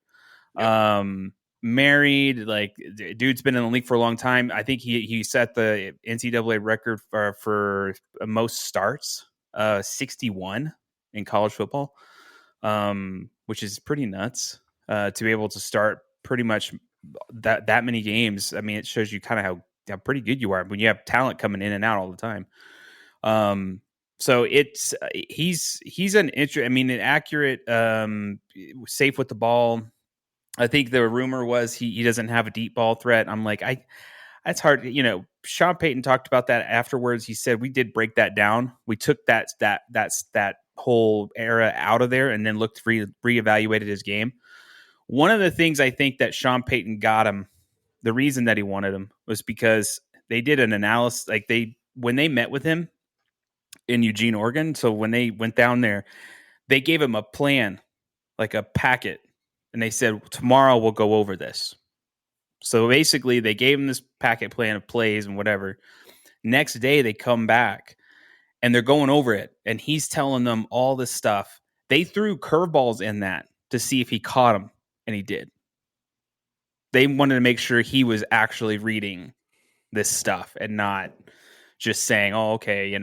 Yep. Married, like dude's been in the league for a long time. I think he set the NCAA record for most starts, 61 in college football, which is pretty nuts. To be able to start pretty much that many games. I mean, it shows you kind of how pretty good you are when you have talent coming in and out all the time. So it's he's an accurate, safe with the ball. I think the rumor was he doesn't have a deep ball threat. I'm like, that's hard. Sean Payton talked about that afterwards. He said we did break that down. We took that whole era out of there and then reevaluated his game. One of the things I think that Sean Payton got him, the reason that he wanted him was because they did an analysis, like when they met with him in Eugene, Oregon. So when they went down there, they gave him a plan, like a packet. And they said, tomorrow we'll go over this. So basically they gave him this packet plan of plays and whatever. Next day they come back and they're going over it. And he's telling them all this stuff. They threw curveballs in that to see if he caught them. And he did. They wanted to make sure he was actually reading this stuff and not just saying, oh, okay,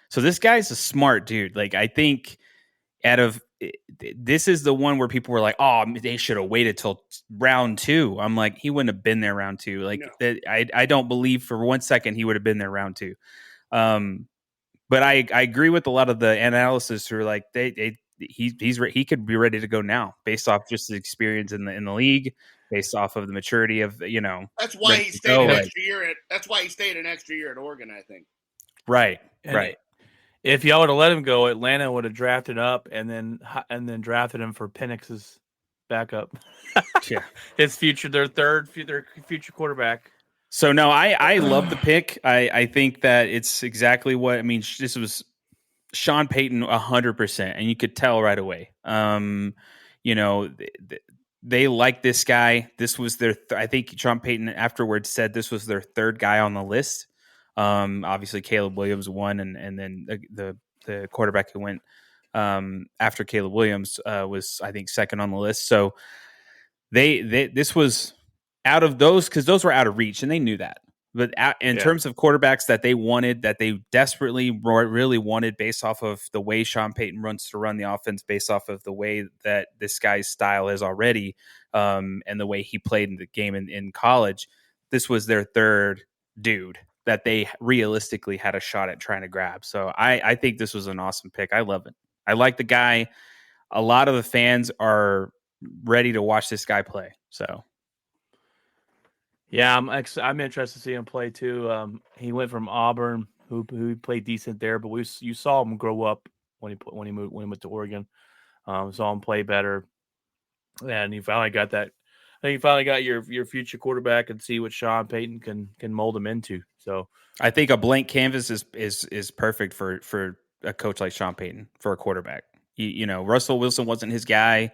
So this guy's a smart dude. Like, I think this is the one where people were like, oh, they should have waited till round 2. I'm like, he wouldn't have been there round 2. Like, no. I don't believe for 1 second he would have been there round 2. But I agree with a lot of the analysis who are like, he could be ready to go now based off just his experience in the league, based off of the maturity of That's why he stayed an extra year. That's why he stayed an extra year at Oregon, I think. Right. If y'all would have let him go, Atlanta would have drafted up and then drafted him for Penix's backup. Yeah, their future quarterback. So no, I love the pick. I think that it's exactly what I mean. This was Sean Payton 100%, and you could tell right away. They like this guy. This was their. I think Sean Payton afterwards said this was their third guy on the list. Obviously Caleb Williams won, and then the quarterback who went after Caleb Williams was, I think, second on the list. So this was out of those, because those were out of reach and they knew that. But in terms of quarterbacks that they wanted, that they desperately really wanted, based off of the way Sean Payton runs to run the offense, based off of the way that this guy's style is already, and the way he played in the game in college, this was their third dude that they realistically had a shot at trying to grab. So I think this was an awesome pick. I love it. I like the guy. A lot of the fans are ready to watch this guy play. So, yeah, I'm interested to see him play too. He went from Auburn, who played decent there, but you saw him grow up when he went to Oregon. Saw him play better, and he finally got that think you finally got your future quarterback and see what Sean Payton can mold him into. So I think a blank canvas is perfect for a coach like Sean Payton for a quarterback. You know, Russell Wilson wasn't his guy.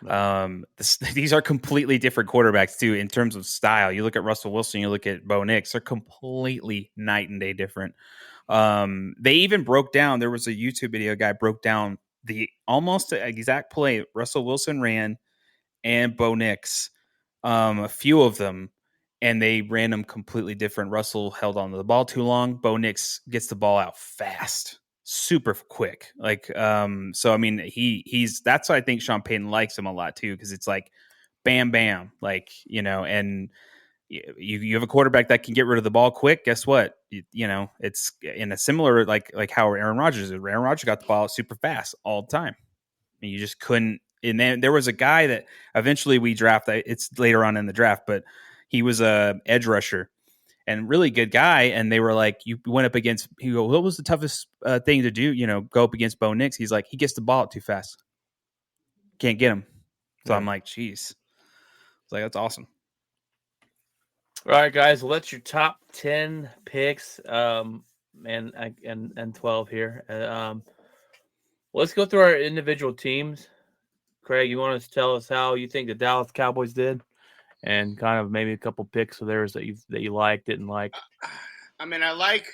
These are completely different quarterbacks too in terms of style. You look at Russell Wilson, you look at Bo Nix, they're completely night and day different. They even broke down. There was a YouTube video guy broke down the almost exact play Russell Wilson ran and Bo Nix, a few of them, and they ran them completely different. Russell held on to the ball too long. Bo Nix gets the ball out fast, super quick. So I mean, he's that's why I think Sean Payton likes him a lot too, because it's like bam, bam, and you have a quarterback that can get rid of the ball quick. Guess what? It's in a similar like how Aaron Rodgers did. Aaron Rodgers got the ball out super fast all the time. And you just couldn't. And then there was a guy that eventually we draft. It's later on in the draft, but he was a edge rusher and really good guy. And they were like, you went up against. He go, what was the toughest thing to do? Go up against Bo Nix. He's like, he gets the ball out too fast. Can't get him. So I'm like, geez. It's like that's awesome. all right, guys, well, that's your top 10 picks, and 12 here. Let's go through our individual teams. Craig, you want to tell us how you think the Dallas Cowboys did, and kind of maybe a couple picks of theirs that you like, didn't like. I mean, I like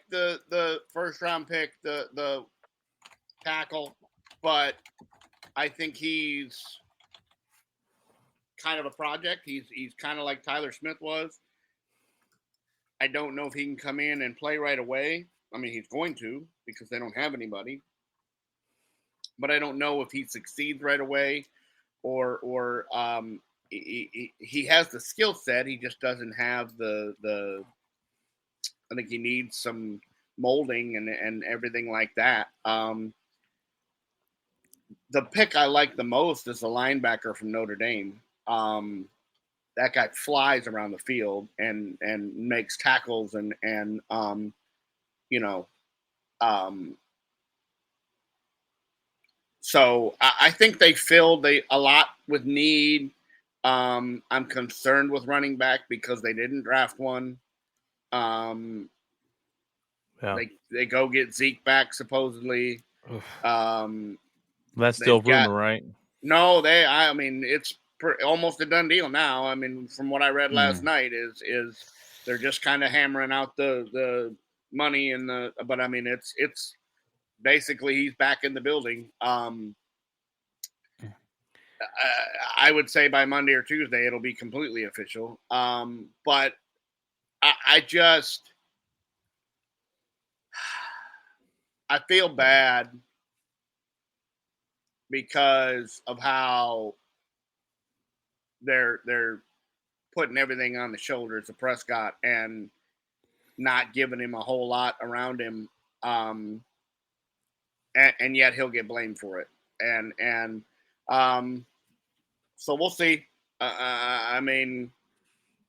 the first round pick, the tackle, but I think he's kind of a project. He's kind of like Tyler Smith was. I don't know if he can come in and play right away. I mean, he's going to because they don't have anybody. But I don't know if he succeeds right away or he has the skill set. He just doesn't have the I think he needs some molding and everything like that. The pick I like the most is the linebacker from Notre Dame. That guy flies around the field and makes tackles and so I think they filled a lot with need. I'm concerned with running back because they didn't draft one. They go get Zeke back supposedly. That's still rumor, right? No, I mean it's almost a done deal now. I mean, from what I read last night, is they're just kind of hammering out the money but I mean it's basically he's back in the building. I would say by Monday or Tuesday it'll be completely official. But I feel bad because of how they're putting everything on the shoulders of Prescott and not giving him a whole lot around him, and yet he'll get blamed for it. And so we'll see. I mean,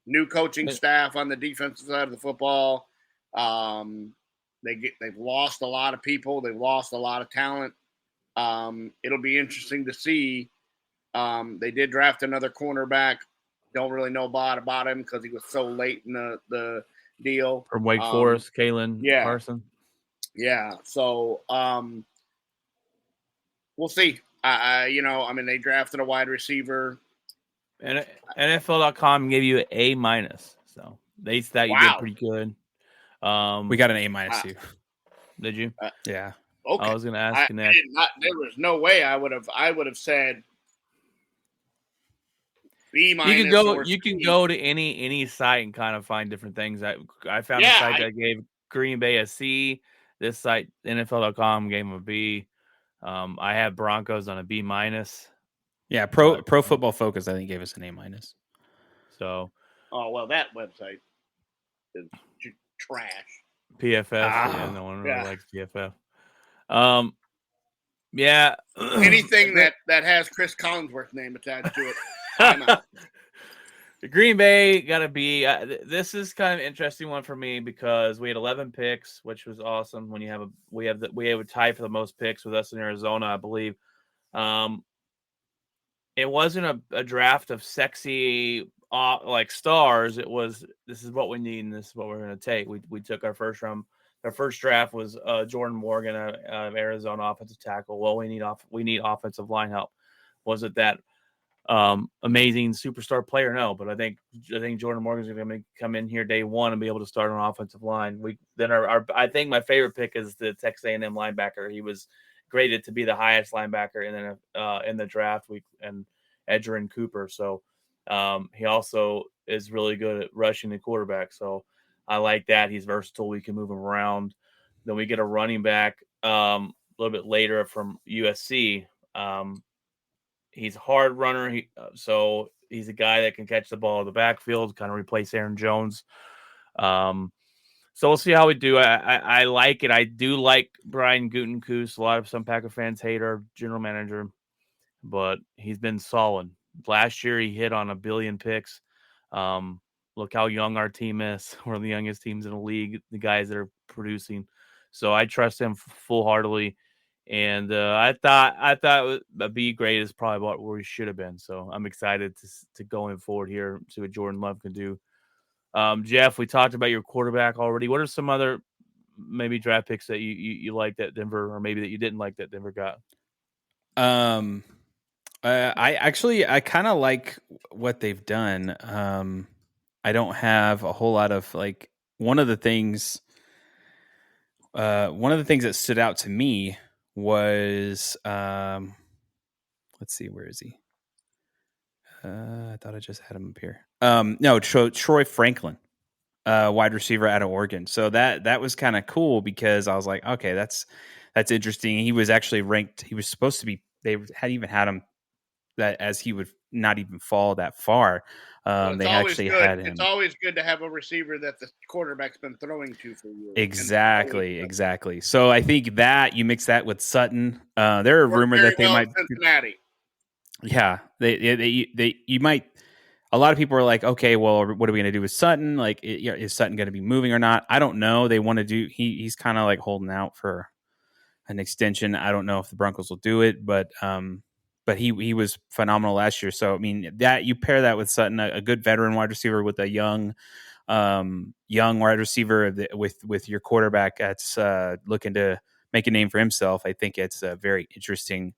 new coaching staff on the defensive side of the football. They've lost a lot of people. They've lost a lot of talent. It'll be interesting to see. They did draft another cornerback. Don't really know about him because he was so late in the deal. From Wake Forest, Kalen Carson. Yeah. So we'll see. I mean, they drafted a wide receiver. And NFL.com gave you an A-. So they thought you did pretty good. We got an A- too. Did you? Yeah. Okay. I was going to ask you that. There was no way I would have said B-. You can go to any site and kind of find different things. I found a site that gave Green Bay a C. This site, NFL.com, gave them a B. I have Broncos on a B-. Yeah, Pro Football Focus, I think, gave us an A-. So. Oh well, that website is trash. PFF. Yeah, no one really likes PFF. Yeah. Anything that has Chris Collinsworth's name attached to it, I'm out. The Green Bay got to be. This is kind of an interesting one for me because we had 11 picks, which was awesome. When we have a tie for the most picks with us in Arizona, I believe. it wasn't a draft of sexy like stars. It was, this is what we need and this is what we're going to take. We took our first round. Our first draft was Jordan Morgan out of Arizona, offensive tackle. Well, we need offensive line help. Was it that amazing superstar player? No, but I think Jordan Morgan's going to come in here day one and be able to start on offensive line. I think my favorite pick is the Texas A&M linebacker. He was graded to be the highest linebacker in the draft week, and Edgerrin Cooper. So he also is really good at rushing the quarterback. So I like that. He's versatile. We can move him around. Then we get a running back a little bit later from USC. He's a hard runner. So he's a guy that can catch the ball in the backfield, kind of replace Aaron Jones. So we'll see how we do. I like it. I do like Brian Gutekunst. Some Packer fans hate our general manager, but he's been solid. Last year he hit on 1 billion picks. Look how young our team is. We're the youngest teams in the league, the guys that are producing. So I trust him full-heartedly. And I thought a B grade is probably about where we should have been. So I'm excited to going forward here, see what Jordan Love can do. Jeff, we talked about your quarterback already. What are some other maybe draft picks that you like that Denver, or maybe that you didn't like that Denver got? I kind of like what they've done. I don't have a whole lot of like one of the things that stood out to me was let's see, where is he? I thought I just had him up here. No, Troy Franklin, wide receiver out of Oregon. So that was kind of cool because I was like, okay, that's interesting. He was actually ranked. He was supposed to be. They had him that as he would not even fall that far. They actually had him. It's always good to have a receiver that the quarterback's been throwing to for years. Exactly. So I think that you mix that with Sutton. There are rumors that they might Cincinnati. Yeah, you might. A lot of people are like, okay, well, what are we going to do with Sutton? Like, is Sutton going to be moving or not? I don't know. They want to do. He's kind of like holding out for an extension. I don't know if the Broncos will do it, but he was phenomenal last year. So I mean, that you pair that with Sutton, a good veteran wide receiver with a young wide receiver with your quarterback that's looking to make a name for himself. I think it's a very interesting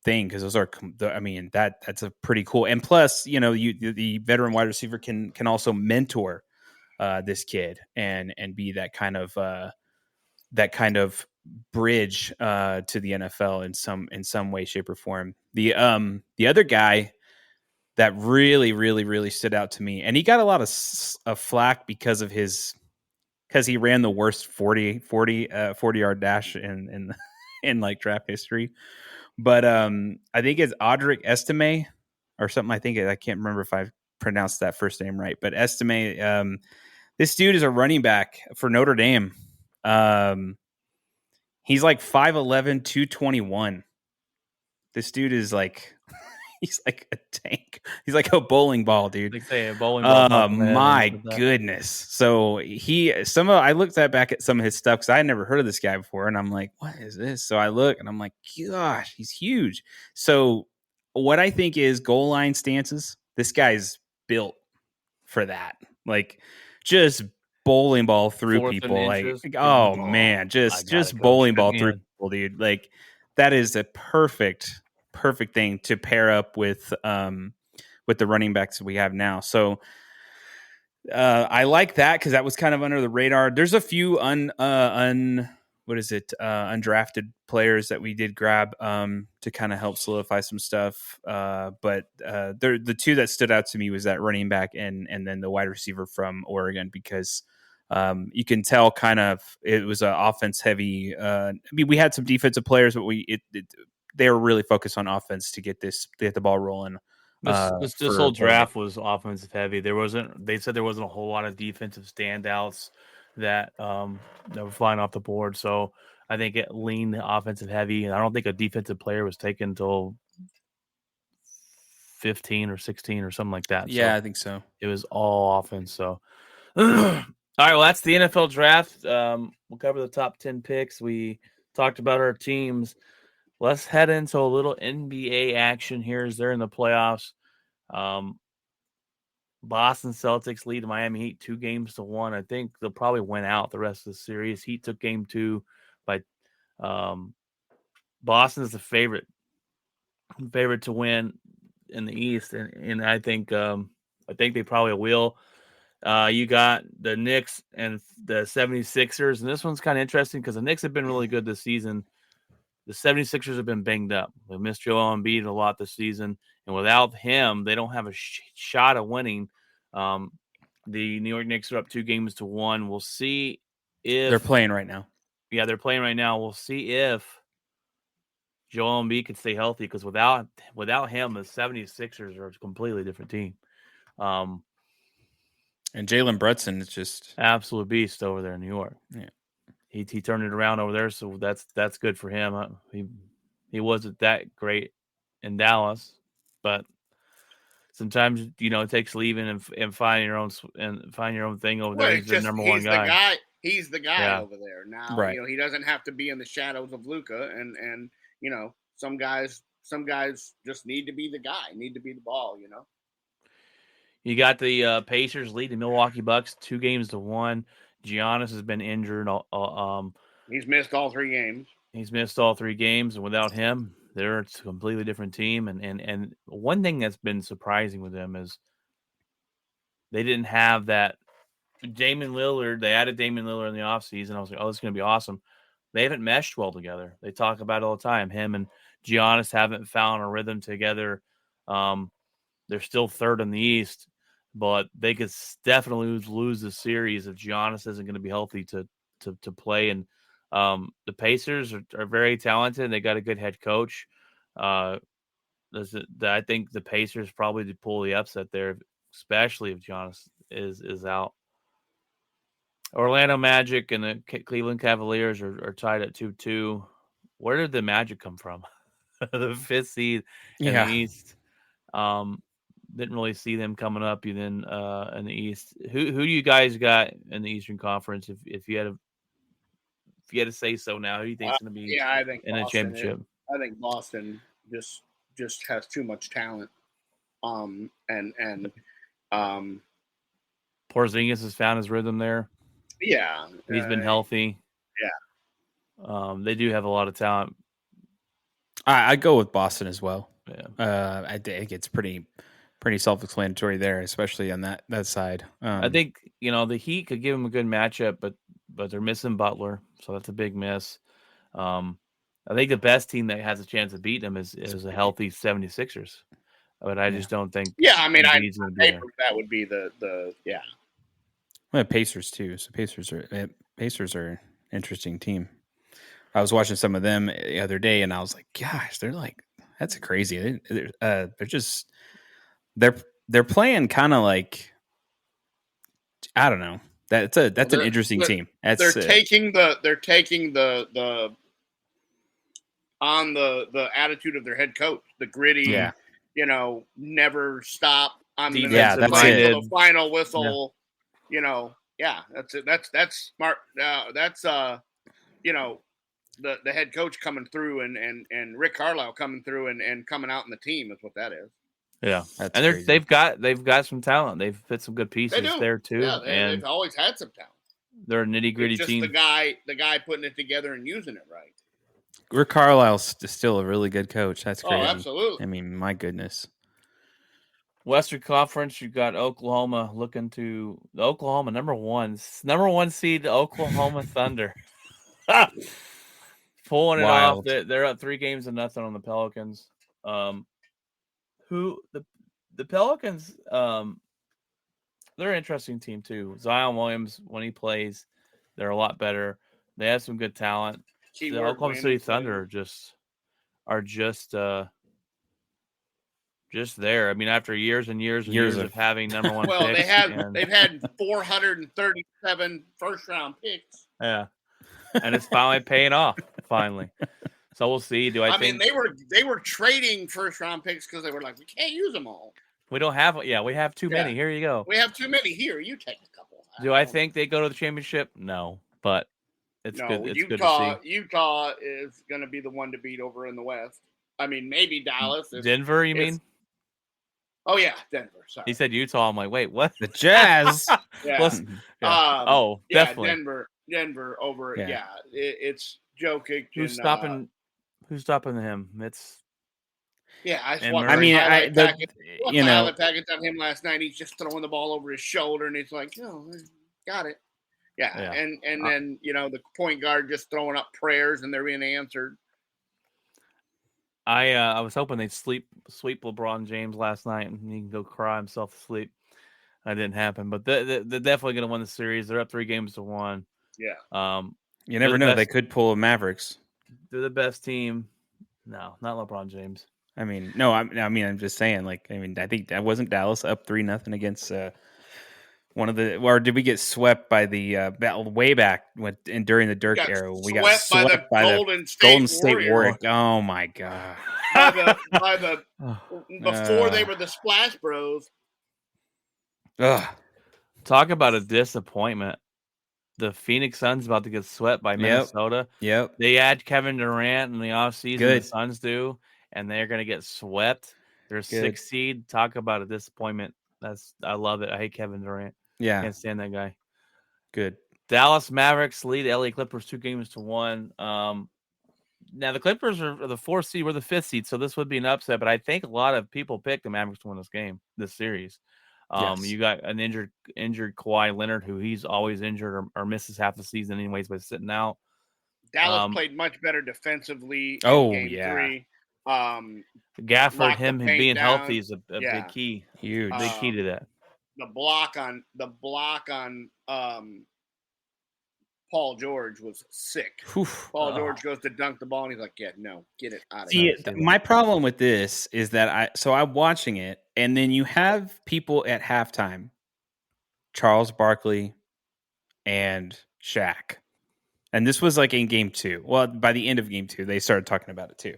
thing because those are, I mean, that's a pretty cool. And plus, the veteran wide receiver can also mentor this kid and be that kind of bridge to the NFL in some way, shape, or form. The other guy that really, really, really stood out to me, and he got a lot of flack because he ran the worst 40 yard dash in like draft history. But I think it's Audric Estime or something. I can't remember if I pronounced that first name right, but Estime. This dude is a running back for Notre Dame. He's like 5'11", 221. This dude is like, he's like a tank. He's like a bowling ball, dude. They say a bowling ball. My goodness. So I looked back at some of his stuff because I had never heard of this guy before, and I'm like, what is this? So I look and I'm like, gosh, he's huge. So what I think is goal line stances. This guy's built for that. Like, just bowling ball through people. Like, oh man, just bowling ball through people, dude. Like, that is a perfect thing to pair up with the running backs we have now. So I like that because that was kind of under the radar. There's a few undrafted players that we did grab to kind of help solidify some stuff. But the two that stood out to me was that running back and then the wide receiver from Oregon, because you can tell kind of it was an offense heavy. I mean, we had some defensive players, but they were really focused on offense to get the ball rolling. This whole draft was offensive heavy. They said there wasn't a whole lot of defensive standouts that were flying off the board. So I think it leaned offensive heavy. And I don't think a defensive player was taken until 15 or 16 or something like that. Yeah, so I think so. It was all offense. So, all right, well, that's the NFL draft. We'll cover the top 10 picks. We talked about our teams. let's head into a little NBA action here as they're in the playoffs. Boston Celtics lead Miami Heat 2-1. I think they'll probably win out the rest of the series. Heat took game 2 by Boston is the favorite to win in the East, and I think they probably will. You got the Knicks and the 76ers, and this one's kind of interesting because the Knicks have been really good this season. The 76ers have been banged up. They missed Joel Embiid a lot this season, and without him, they don't have a shot of winning. The New York Knicks are up 2-1. We'll see if They're playing right now. Yeah, they're playing right now. We'll see if Joel Embiid can stay healthy because without him, the 76ers are a completely different team. And Jalen Brunson is just absolute beast over there in New York. Yeah. He turned it around over there, so that's good for him. He wasn't that great in Dallas, but sometimes it takes leaving and finding your own thing over there. He's the number one guy. He's the guy over there now. Right. He doesn't have to be in the shadows of Luka, and some guys just need to be the guy, need to be the ball. You got the Pacers lead the Milwaukee Bucks 2-1. Giannis has been injured. He's missed all 3 games. He's missed all 3 games, and without him, they're a completely different team. And one thing that's been surprising with them is they didn't have that Damian Lillard. They added Damian Lillard in the offseason. I was like, oh, this is going to be awesome. They haven't meshed well together. They talk about it all the time. Him and Giannis haven't found a rhythm together. They're still third in the East, but they could definitely lose the series if Giannis isn't going to be healthy to play. And the Pacers are very talented. They got a good head coach. I think the Pacers probably pull the upset there, especially if Giannis is out. Orlando Magic and the Cleveland Cavaliers are tied at 2-2. Where did the Magic come from? The 5th seed in the East. Didn't really see them coming up even in the East. Who do you guys got in the Eastern Conference? If you had to say so now, who do you think is going to be I think in a championship? I think Boston just has too much talent. Porzingis has found his rhythm there. Yeah, he's been healthy. Yeah, they do have a lot of talent. I go with Boston as well. Yeah, I think it's pretty self-explanatory there, especially on that side. I think the Heat could give them a good matchup, but they're missing Butler, so that's a big miss. I think the best team that has a chance to beat them is a healthy 76ers, but I just don't think. Yeah, I mean, that would be the. Well, Pacers too. So Pacers are an interesting team. I was watching some of them the other day, and I was like, "Gosh, that's crazy." They're playing kind of like, I don't know. That's an interesting team. They're taking the on the attitude of their head coach, the gritty, never stop. On the final whistle. That's it. That's smart. That's the head coach coming through and Rick Carlisle coming through and coming out in the team is what that is. Yeah, and they've got some talent. They've fit some good pieces there too. Yeah, they've always had some talent. They're a nitty gritty team. The guy putting it together and using it right. Rick Carlisle's still a really good coach. That's crazy. Oh, absolutely. I mean, my goodness. Western Conference, you've got Oklahoma looking to the Oklahoma number one seed, Oklahoma Thunder. Pulling it off. They're up 3-0 on the Pelicans. The Pelicans, they're an interesting team too. Zion Williams, when he plays, they're a lot better. They have some good talent. The Oklahoma City Thunder are just there. I mean, after years and years of having number one picks. They've had 437 first-round picks. Yeah. And it's finally paying off, finally. So we'll see. I think they were trading first-round picks because they were like, we can't use them all. We don't have – we have too many. Here you go. We have too many. Here, you take a couple. Do I think they go to the championship? No. But it's No, good. It's good to see. Utah is going to be the one to beat over in the West. I mean, maybe Dallas. Denver, you mean? Oh yeah, Denver. Sorry. He said Utah. I'm like, wait, what? The Jazz. Yeah. Yeah. Yeah, Definitely. Denver over. Yeah. Yeah, it's Jokic. Who's and, stopping? Who's stopping him? It's Yeah, I just And watched Murray. I mean, highlight package. you know, Highlight package on him last night. He's just throwing the ball over his shoulder, and he's like, "Oh, got it." Yeah. And then the point guard just throwing up prayers, and they're being answered. I was hoping they'd sweep LeBron James last night and he can go cry himself to sleep. That didn't happen, but they're definitely going to win the series. They're up 3-1. Yeah. you never know. They could pull a Mavericks. They're the best team. No, not LeBron James. I mean, no. I'm just saying. I think that wasn't Dallas up 3-0 against one of the. Or did we get swept by the way back during the Dirk era? We got swept by the Golden State Warriors. Oh my god! by the before they were the Splash Bros. Ugh. Talk about a disappointment. The Phoenix Suns about to get swept by Minnesota. Yep. They add Kevin Durant in the offseason. Good. The Suns do, and they're going to get swept. They're 6th seed. Talk about a disappointment. I love it. I hate Kevin Durant. Yeah. Can't stand that guy. Good. Dallas Mavericks lead LA Clippers 2-1. Now the Clippers are the 4th seed. We're the 5th seed, so this would be an upset. But I think a lot of people picked the Mavericks to win this series. Yes. You got an injured Kawhi Leonard, who he's always injured or misses half the season anyways by sitting out. Dallas played much better defensively Oh, in Game 3. Gafford, him being down. healthy is a big key. Huge. Big key to that. The block on Paul George was sick. Paul George goes to dunk the ball, and he's like, "Yeah, no, get it out of here." My problem with this is that I'm watching it, and then you have people at halftime, Charles Barkley and Shaq, and this was like in Game 2. Well, by the end of Game 2, they started talking about it too.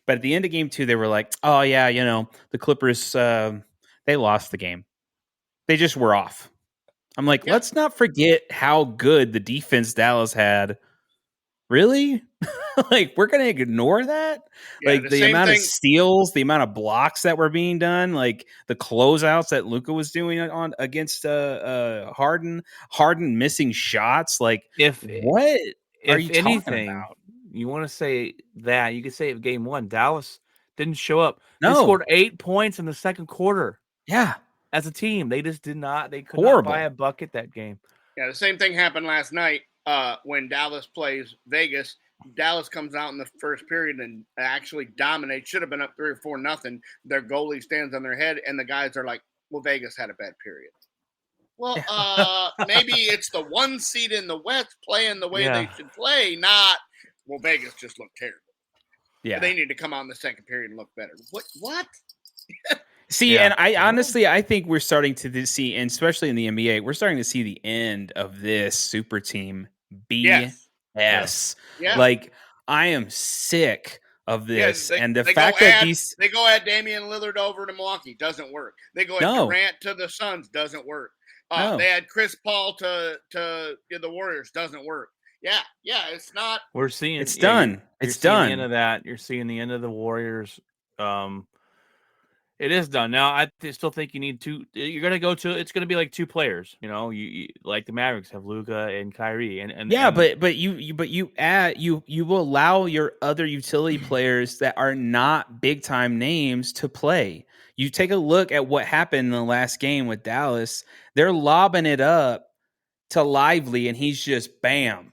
But at the end of Game 2, they were like, "Oh yeah, the Clippers, they lost the game. They just were off." I'm like, let's not forget how good the defense Dallas had. Really? We're going to ignore that? Yeah, the amount of steals, the amount of blocks that were being done, the closeouts that Luka was doing against Harden missing shots. What are you talking about? You want to say that, you could say it Game 1. Dallas didn't show up. No. They scored 8 points in the second quarter. Yeah. As a team, they just did not. They could not buy a bucket that game. Yeah, the same thing happened last night when Dallas plays Vegas. Dallas comes out in the first period and actually dominates. Should have been up 3 or 4-0. Their goalie stands on their head, and the guys are like, "Well, Vegas had a bad period." Well, maybe it's the 1 seed in the West playing the way they should play, not. Well, Vegas just looked terrible. Yeah, they need to come out in the second period and look better. What? See, and I think we're starting to see, and especially in the NBA, we're starting to see the end of this super team BS. Yeah. I am sick of this, and the fact that they go add Damian Lillard over to Milwaukee doesn't work. They go add Durant to the Suns doesn't work. They add Chris Paul to the Warriors doesn't work. Yeah, it's not. We're seeing it's done. It's done. The end of that. You're seeing the end of the Warriors. It is done now. I still think you need 2. You're going to go to. It's going to be like 2 players. You like the Mavericks have Luka and Kyrie, but you add you will allow your other utility players that are not big time names to play. You take a look at what happened in the last game with Dallas. They're lobbing it up to Lively, and he's just bam,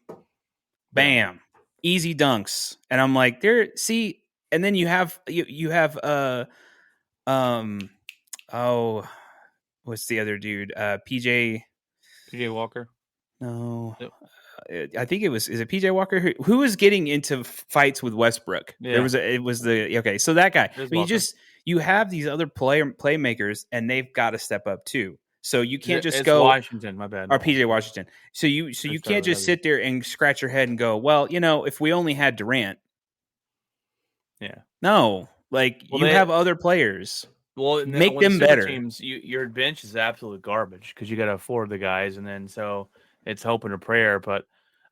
easy dunks, and I'm like, and then you have what's the other dude? PJ Walker. No, I think is it PJ Walker who was getting into fights with Westbrook? Yeah. So that guy. But you have these other playmakers, and they've got to step up too. So you can't just go Washington, my bad. Or PJ Washington. So you can't just sit there and scratch your head and go, well, if we only had Durant. Yeah. No. You have other players. Well, make them better. Teams, your bench is absolute garbage because you got to afford the guys, and then so it's hope and a prayer. But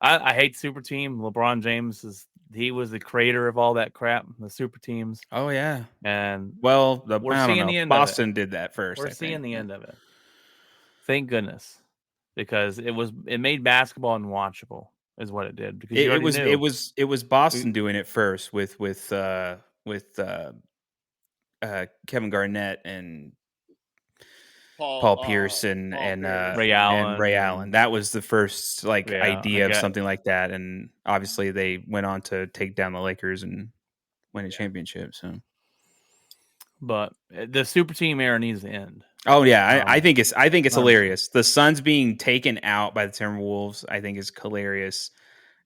I hate super team. LeBron James he was the creator of all that crap, the super teams. Oh yeah. And Well, we're I don't seeing know. the end Boston of it. did that first. We're I seeing think. the end of it. Thank goodness, because it made basketball unwatchable, is what it did. Because you already knew It was Boston doing it first with Kevin Garnett and Paul Pierce and Ray Allen Ray Allen. That was the first idea of got- something like that, and obviously they went on to take down the Lakers and win a championship. So, but the super team era needs to end. oh yeah, I think it's 100%. hilarious. The Suns being taken out by the Timberwolves, I think is hilarious.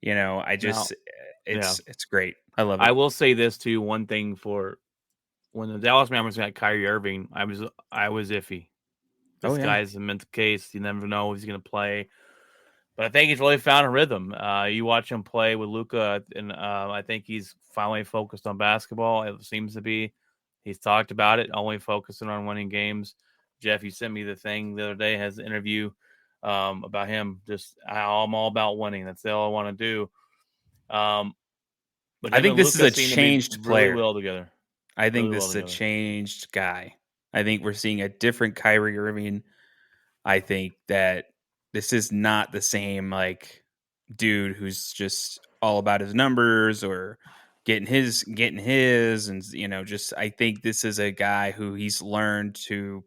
You know, it's great. I love it. I will say this too. One thing for when the Dallas Mavericks got Kyrie Irving, I was iffy. This guy's a mental case. You never know if he's going to play. But I think he's really found a rhythm. You watch him play with Luka, and I think he's finally focused on basketball. It seems to be. He's talked about it, only focusing on winning games. Jeff, you sent me the thing the other day, has an interview about him. Just how I'm all about winning. That's all I want to do. But I think this is a changed player. Really well together. I think this is a changed guy. I think we're seeing a different Kyrie Irving. I think that this is not the same dude who's just all about his numbers or getting his and just I think this is a guy who he's learned to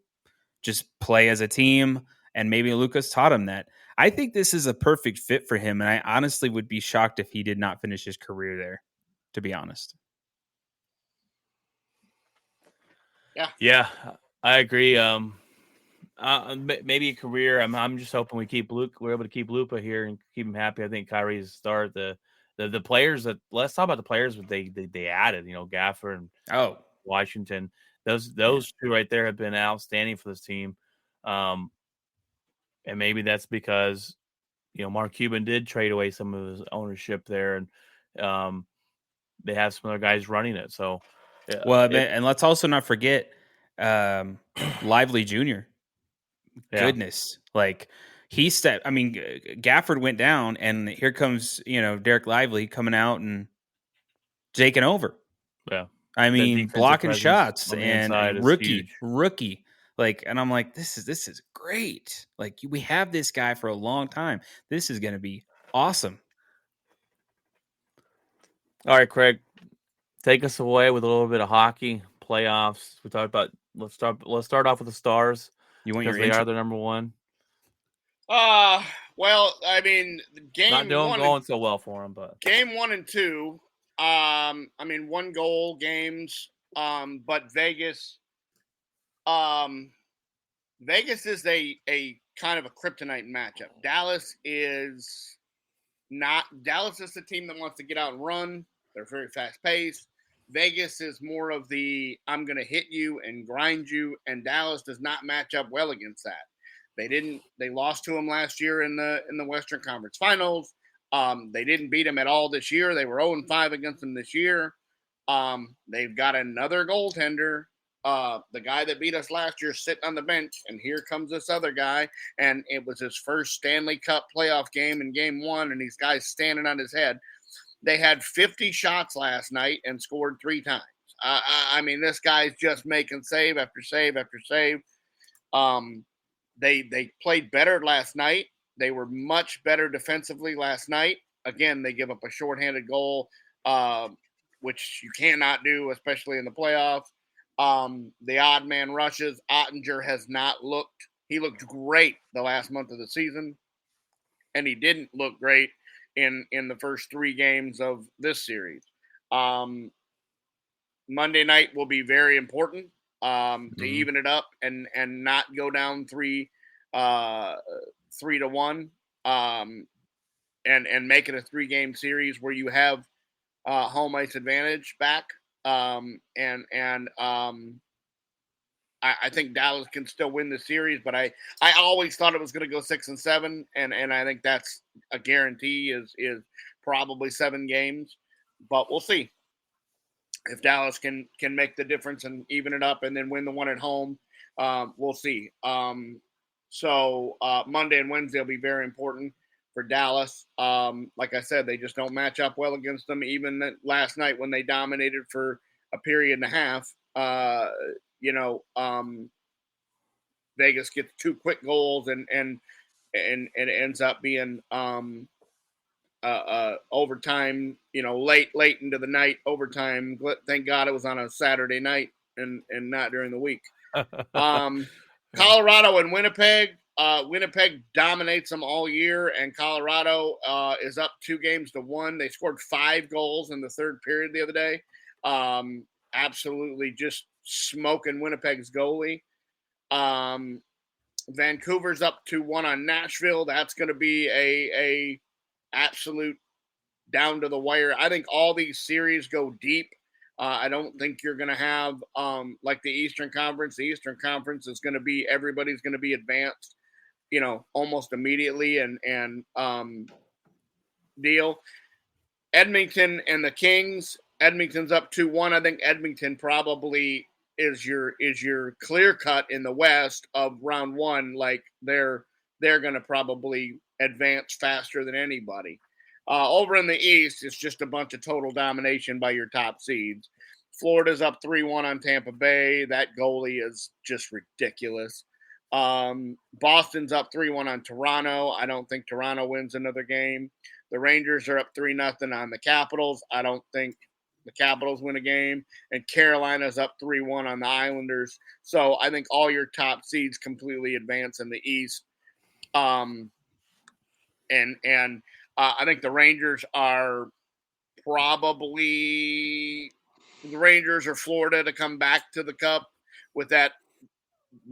just play as a team, and maybe Luka's taught him that. I think this is a perfect fit for him, and I honestly would be shocked if he did not finish his career there, to be honest. Yeah, I agree. Maybe a career. I'm just hoping we're able to keep Luka here and keep him happy. I think Kyrie's a star. The players that let's talk about the players that they added. Gaffer and Washington. Those two right there have been outstanding for this team. And maybe that's because Mark Cuban did trade away some of his ownership there, and they have some other guys running it. So, and let's also not forget Lively Jr. Goodness, he stepped. I mean, Gafford went down, and here comes Derek Lively coming out and taking over. Yeah, I mean, blocking shots and rookie. And I'm like, this is great. We have this guy for a long time. This is going to be awesome. All right, Craig, take us away with a little bit of hockey playoffs. We talked about let's start off with the Stars. You want they are the number one. Well, I mean, going so well for them, but game 1 and 2. I mean, 1 goal games. But Vegas is a kind of a kryptonite matchup. Dallas is the team that wants to get out and run. They're very fast paced. Vegas is more of the I'm going to hit you and grind you, and Dallas does not match up well against that. They lost to them last year in the Western Conference Finals. They didn't beat them at all this year. They were 0-5 against them this year. They've got another goaltender. The guy that beat us last year sitting on the bench, and here comes this other guy, and it was his first Stanley Cup playoff game in game 1, and these guys standing on his head. They had 50 shots last night and scored 3 times. I mean, this guy's just making save after save after save. They played better last night. They were much better defensively last night. Again, they give up a shorthanded goal, which you cannot do, especially in the playoffs. The odd man rushes. Ottinger has not looked. He looked great the last month of the season, and he didn't look great in the first 3 games of this series. Monday night will be very important to even it up and not go down 3-1 and make it a 3-game series where you have home ice advantage back. I think Dallas can still win the series, but I always thought it was going to go 6-7, and I think that's a guarantee is probably 7 games, but we'll see if Dallas can make the difference and even it up and then win the one at home. We'll see. So Monday and Wednesday will be very important. for Dallas. Like I said, they just don't match up well against them. Even last night when they dominated for a period and a half, Vegas gets 2 quick goals and it ends up being overtime, late into the night overtime. Thank God it was on a Saturday night and not during the week. Colorado and Winnipeg. Winnipeg dominates them all year, and Colorado is up 2-1. They scored 5 goals in the third period the other day. Absolutely just smoking Winnipeg's goalie. Vancouver's up 2-1 on Nashville. That's going to be a absolute down to the wire. I think all these series go deep. I don't think you're going to have like the Eastern Conference. The Eastern Conference is going to be everybody's going to be advanced, almost immediately and deal. Edmonton and the Kings. Edmonton's up 2-1. I think Edmonton probably is your clear cut in the West of round one. Like they're going to probably advance faster than anybody. Over in the East, it's just a bunch of total domination by your top seeds. Florida's up 3-1 on Tampa Bay. That goalie is just ridiculous. Boston's up 3-1 on Toronto. I don't think Toronto wins another game. The Rangers are up 3-0 on the Capitals. I don't think the Capitals win a game. And Carolina's up 3-1 on the Islanders. So I think all your top seeds completely advance in the East. I think the Rangers are probably the Rangers or Florida to come back to the Cup with that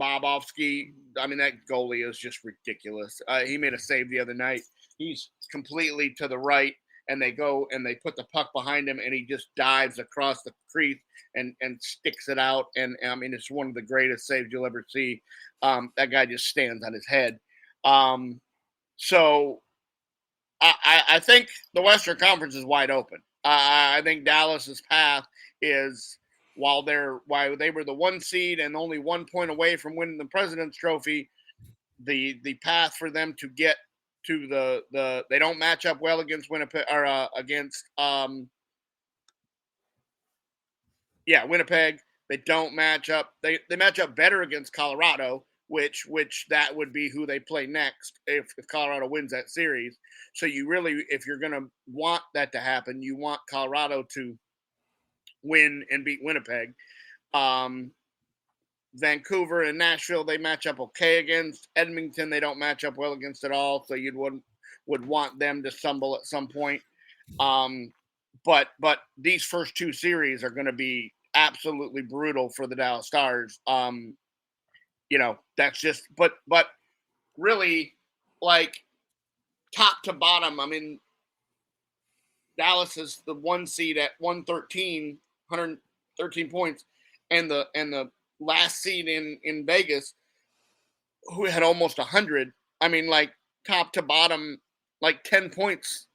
Bobovsky. I mean, that goalie is just ridiculous. He made a save the other night. He's completely to the right, and they go and they put the puck behind him, and he just dives across the crease and sticks it out. And I mean, it's one of the greatest saves you'll ever see. That guy just stands on his head. So I think the Western Conference is wide open. I think Dallas's path is while they were the 1 seed and only 1 point away from winning the President's Trophy, the path for them to get to the they don't match up well against Winnipeg or against Winnipeg. They don't match up. They match up better against Colorado, which that would be who they play next if Colorado wins that series. So you really, if you're going to want that to happen, you want Colorado to win and beat Winnipeg. Vancouver and Nashville, they match up okay against. Edmonton, they don't match up well against at all. So you would want them to stumble at some point. But these first 2 series are going to be absolutely brutal for the Dallas Stars. That's just, but really, like top to bottom, I mean, Dallas is the 1 seed at 113 points, and the last seed in Vegas, who had almost 100. I mean, like top to bottom, like 10 points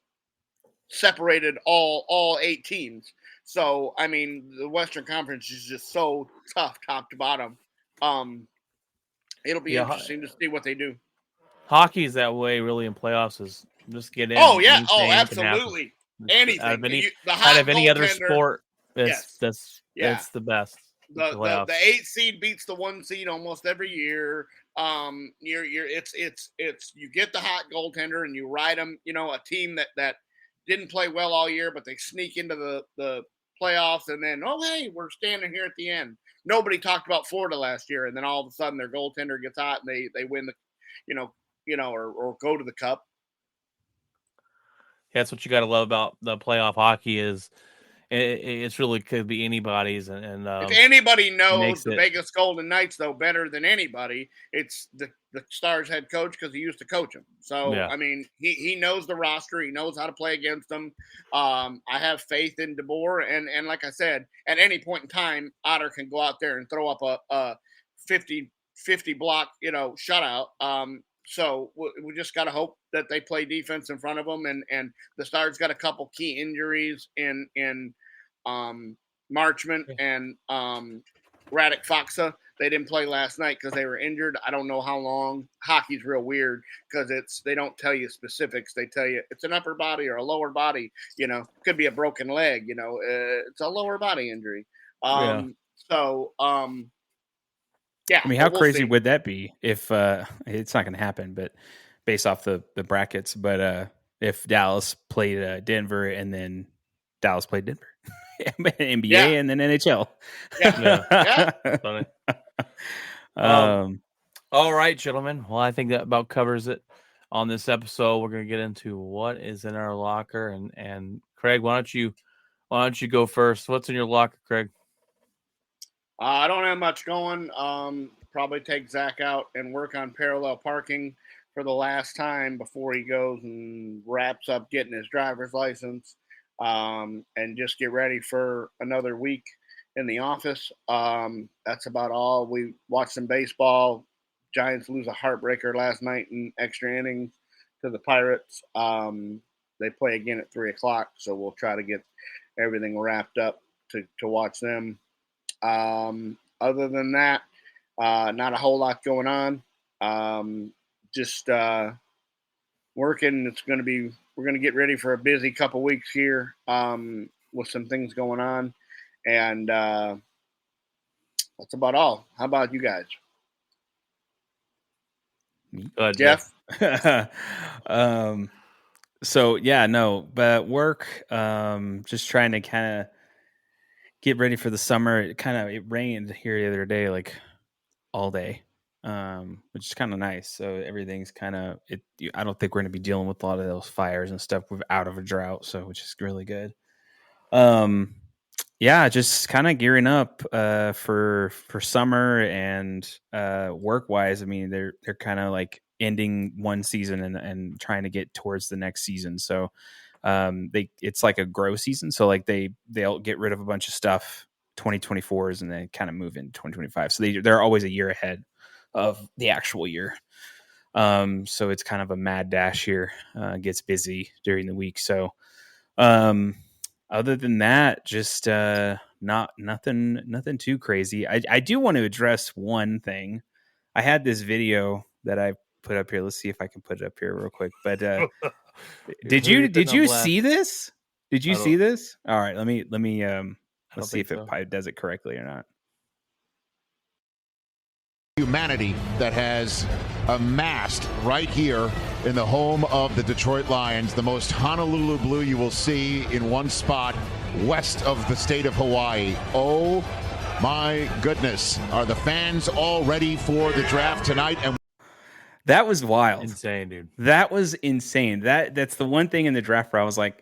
separated all 8 teams. So I mean, the Western Conference is just so tough, top to bottom. It'll be interesting to see what they do. Hockey's that way, really, in playoffs. Is just get in. Oh yeah, absolutely. Anything out of any other sport, that's the best. The 8 seed beats the 1 seed almost every year. It's you get the hot goaltender and you ride them. A team that didn't play well all year, but they sneak into the playoffs, and then hey, we're standing here at the end. Nobody talked about Florida last year, and then all of a sudden their goaltender gets hot and they win or go to the Cup. Yeah, that's what you got to love about the playoff hockey is it's really could be anybody's. And if anybody knows the Vegas Golden Knights, though, better than anybody, it's the Stars head coach because he used to coach them. So, yeah. I mean, he knows the roster. He knows how to play against them. I have faith in DeBoer. And like I said, at any point in time, Otter can go out there and throw up a 50 block, shutout. So we just got to hope that they play defense in front of them. And the Stars got a couple key injuries in Marchment and Radek Faksa. they didn't play last night because they were injured. I don't know how long. Hockey's real weird because they don't tell you specifics. They tell you it's an upper body or a lower body. Could be a broken leg. It's a lower body injury. So, yeah. I mean, how we'll crazy see. would that be if it's not going to happen, but based off the brackets, but if Dallas played Denver and then Dallas played Denver, NBA and then NHL. Yeah. Funny. All right, gentlemen. Well, I think that about covers it on this episode. We're going to get into what is in our locker, and Craig, why don't you go first? What's in your locker, Craig? I don't have much going. Probably take Zach out and work on parallel parking for the last time before he goes and wraps up getting his driver's license, and just get ready for another week in the office. That's about all. We watched some baseball. Giants lose a heartbreaker last night in extra innings to the Pirates. They play again at 3:00, so we'll try to get everything wrapped up to watch them. Other than that, not a whole lot going on. Just working. We're going to get ready for a busy couple weeks here with some things going on. And that's about all. How about you guys? Jeff? So yeah, no, but work, just trying to kind of get ready for the summer. It rained here the other day, like all day, which is kind of nice. So everything's I don't think we're going to be dealing with a lot of those fires and stuff. We're out of a drought, so which is really good. Yeah, just kind of gearing up for summer and work wise. I mean, they're kind of like ending one season and trying to get towards the next season. So it's like a grow season. So like they'll get rid of a bunch of stuff 2024s and then kind of move into 2025. So they're always a year ahead of the actual year. So it's kind of a mad dash here. Gets busy during the week. So other than that, just nothing too crazy. I do want to address one thing. I had this video that I put up here. Let's see if I can put it up here real quick. But did you see this? Did you see this? All right, let me let's see if it does it correctly or not. Humanity that has amassed right here in the home of the Detroit Lions, the most Honolulu blue you will see in one spot west of the state of Hawaii. Oh my goodness. Are the fans all ready for the draft tonight? And that was wild. Insane, dude. That was insane. That's the one thing in the draft where I was like,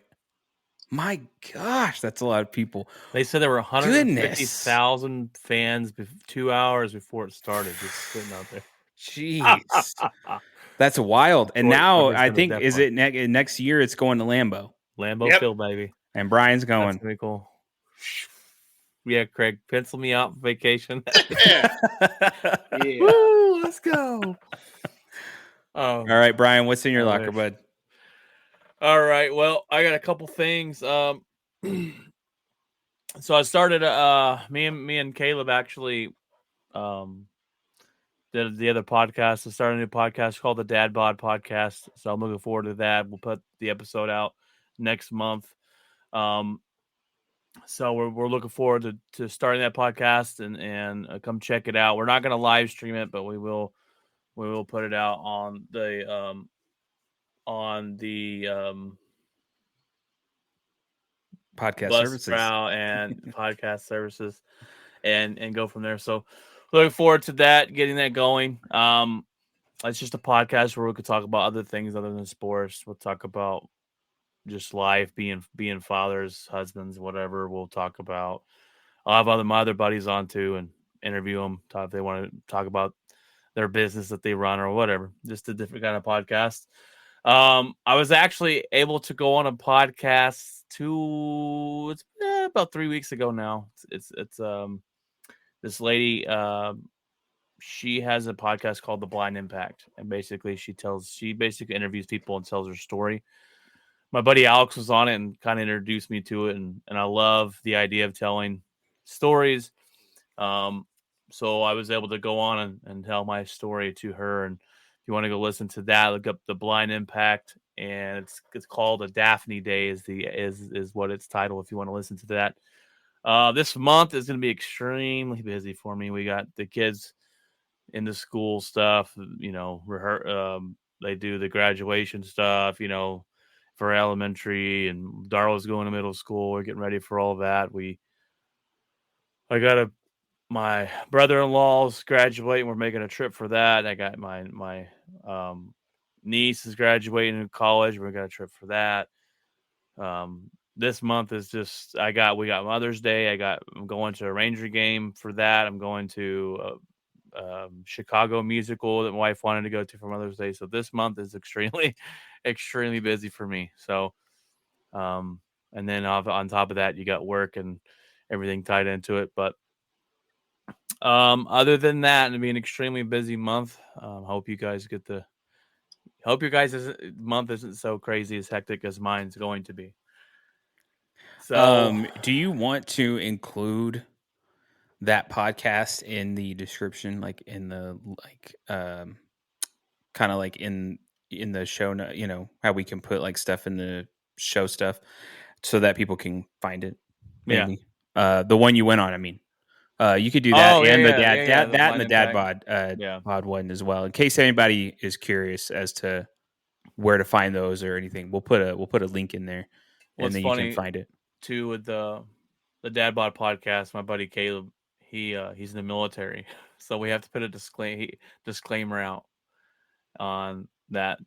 my gosh, that's a lot of people. They said there were 150,000 fans 2 hours before it started, just sitting out there. Jeez. That's wild. And now I think, is it next year it's going to Lambeau Field, baby. And Brian's going. That's going to be cool. Yeah, Craig, pencil me out for vacation. Yeah. Woo, let's go. All right, Brian, what's in your locker, bud? All right. Well, I got a couple things. So I started. Me and Caleb actually did the other podcast. I started a new podcast called the Dad Bod Podcast. So I'm looking forward to that. We'll put the episode out next month. So we're looking forward to starting that podcast and come check it out. We're not going to live stream it, but we will put it out on the podcast services and podcast services and go from there. So looking forward to that, getting that going. It's just a podcast where we could talk about other things other than sports. We'll talk about just life, being fathers, husbands, whatever. We'll talk about. I'll have my other buddies on too and interview them. If they want to talk about their business that they run or whatever. Just a different kind of podcast. I was actually able to go on a podcast about 3 weeks ago now. It's this lady. She has a podcast called The Blind Impact, and basically she interviews people and tells her story. My buddy Alex was on it and kind of introduced me to it, and I love the idea of telling stories. So I was able to go on and tell my story to her. And if you want to go listen to that, look up The Blind Impact, and it's called A Daphne Day is what it's titled. If you want to listen to that, this month is going to be extremely busy for me. We got the kids into school stuff, they do the graduation stuff, for elementary, and Darla's going to middle school. We're getting ready for all that. My brother-in-law's graduating. We're making a trip for that. I got my niece is graduating in college. We're got a trip for that. This month is just we got Mother's Day. I'm going to a Ranger game for that. I'm going to Chicago musical that my wife wanted to go to for Mother's Day. So this month is extremely, extremely busy for me. So, and then on top of that, you got work and everything tied into it. But other than that, it'll be an extremely busy month. Hope your guys' month isn't so crazy as hectic as mine's going to be. So, do you want to include that podcast in the description, like in the kind of like in the show note, how we can put like stuff in the show stuff so that people can find it? Maybe. The one you went on, I mean. You could do that and the dad bod one as well, in case anybody is curious as to where to find those or anything. We'll put a link in there, and then you can find it too. With the dad bod podcast, my buddy Caleb, he's in the military, so we have to put a disclaimer out on that.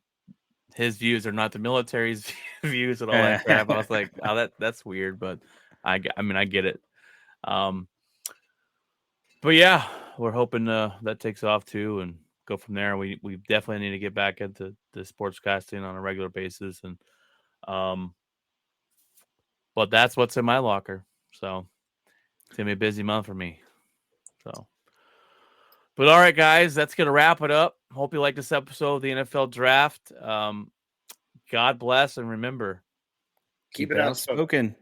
His views are not the military's views and all that crap. I was like, oh, that's weird, but I get it. But yeah, we're hoping that takes off too, and go from there. We definitely need to get back into the sportscasting on a regular basis, and but that's what's in my locker. So it's gonna be a busy month for me. So, but all right, guys, that's gonna wrap it up. Hope you like this episode of the NFL Draft. God bless, and remember, keep it outspoken.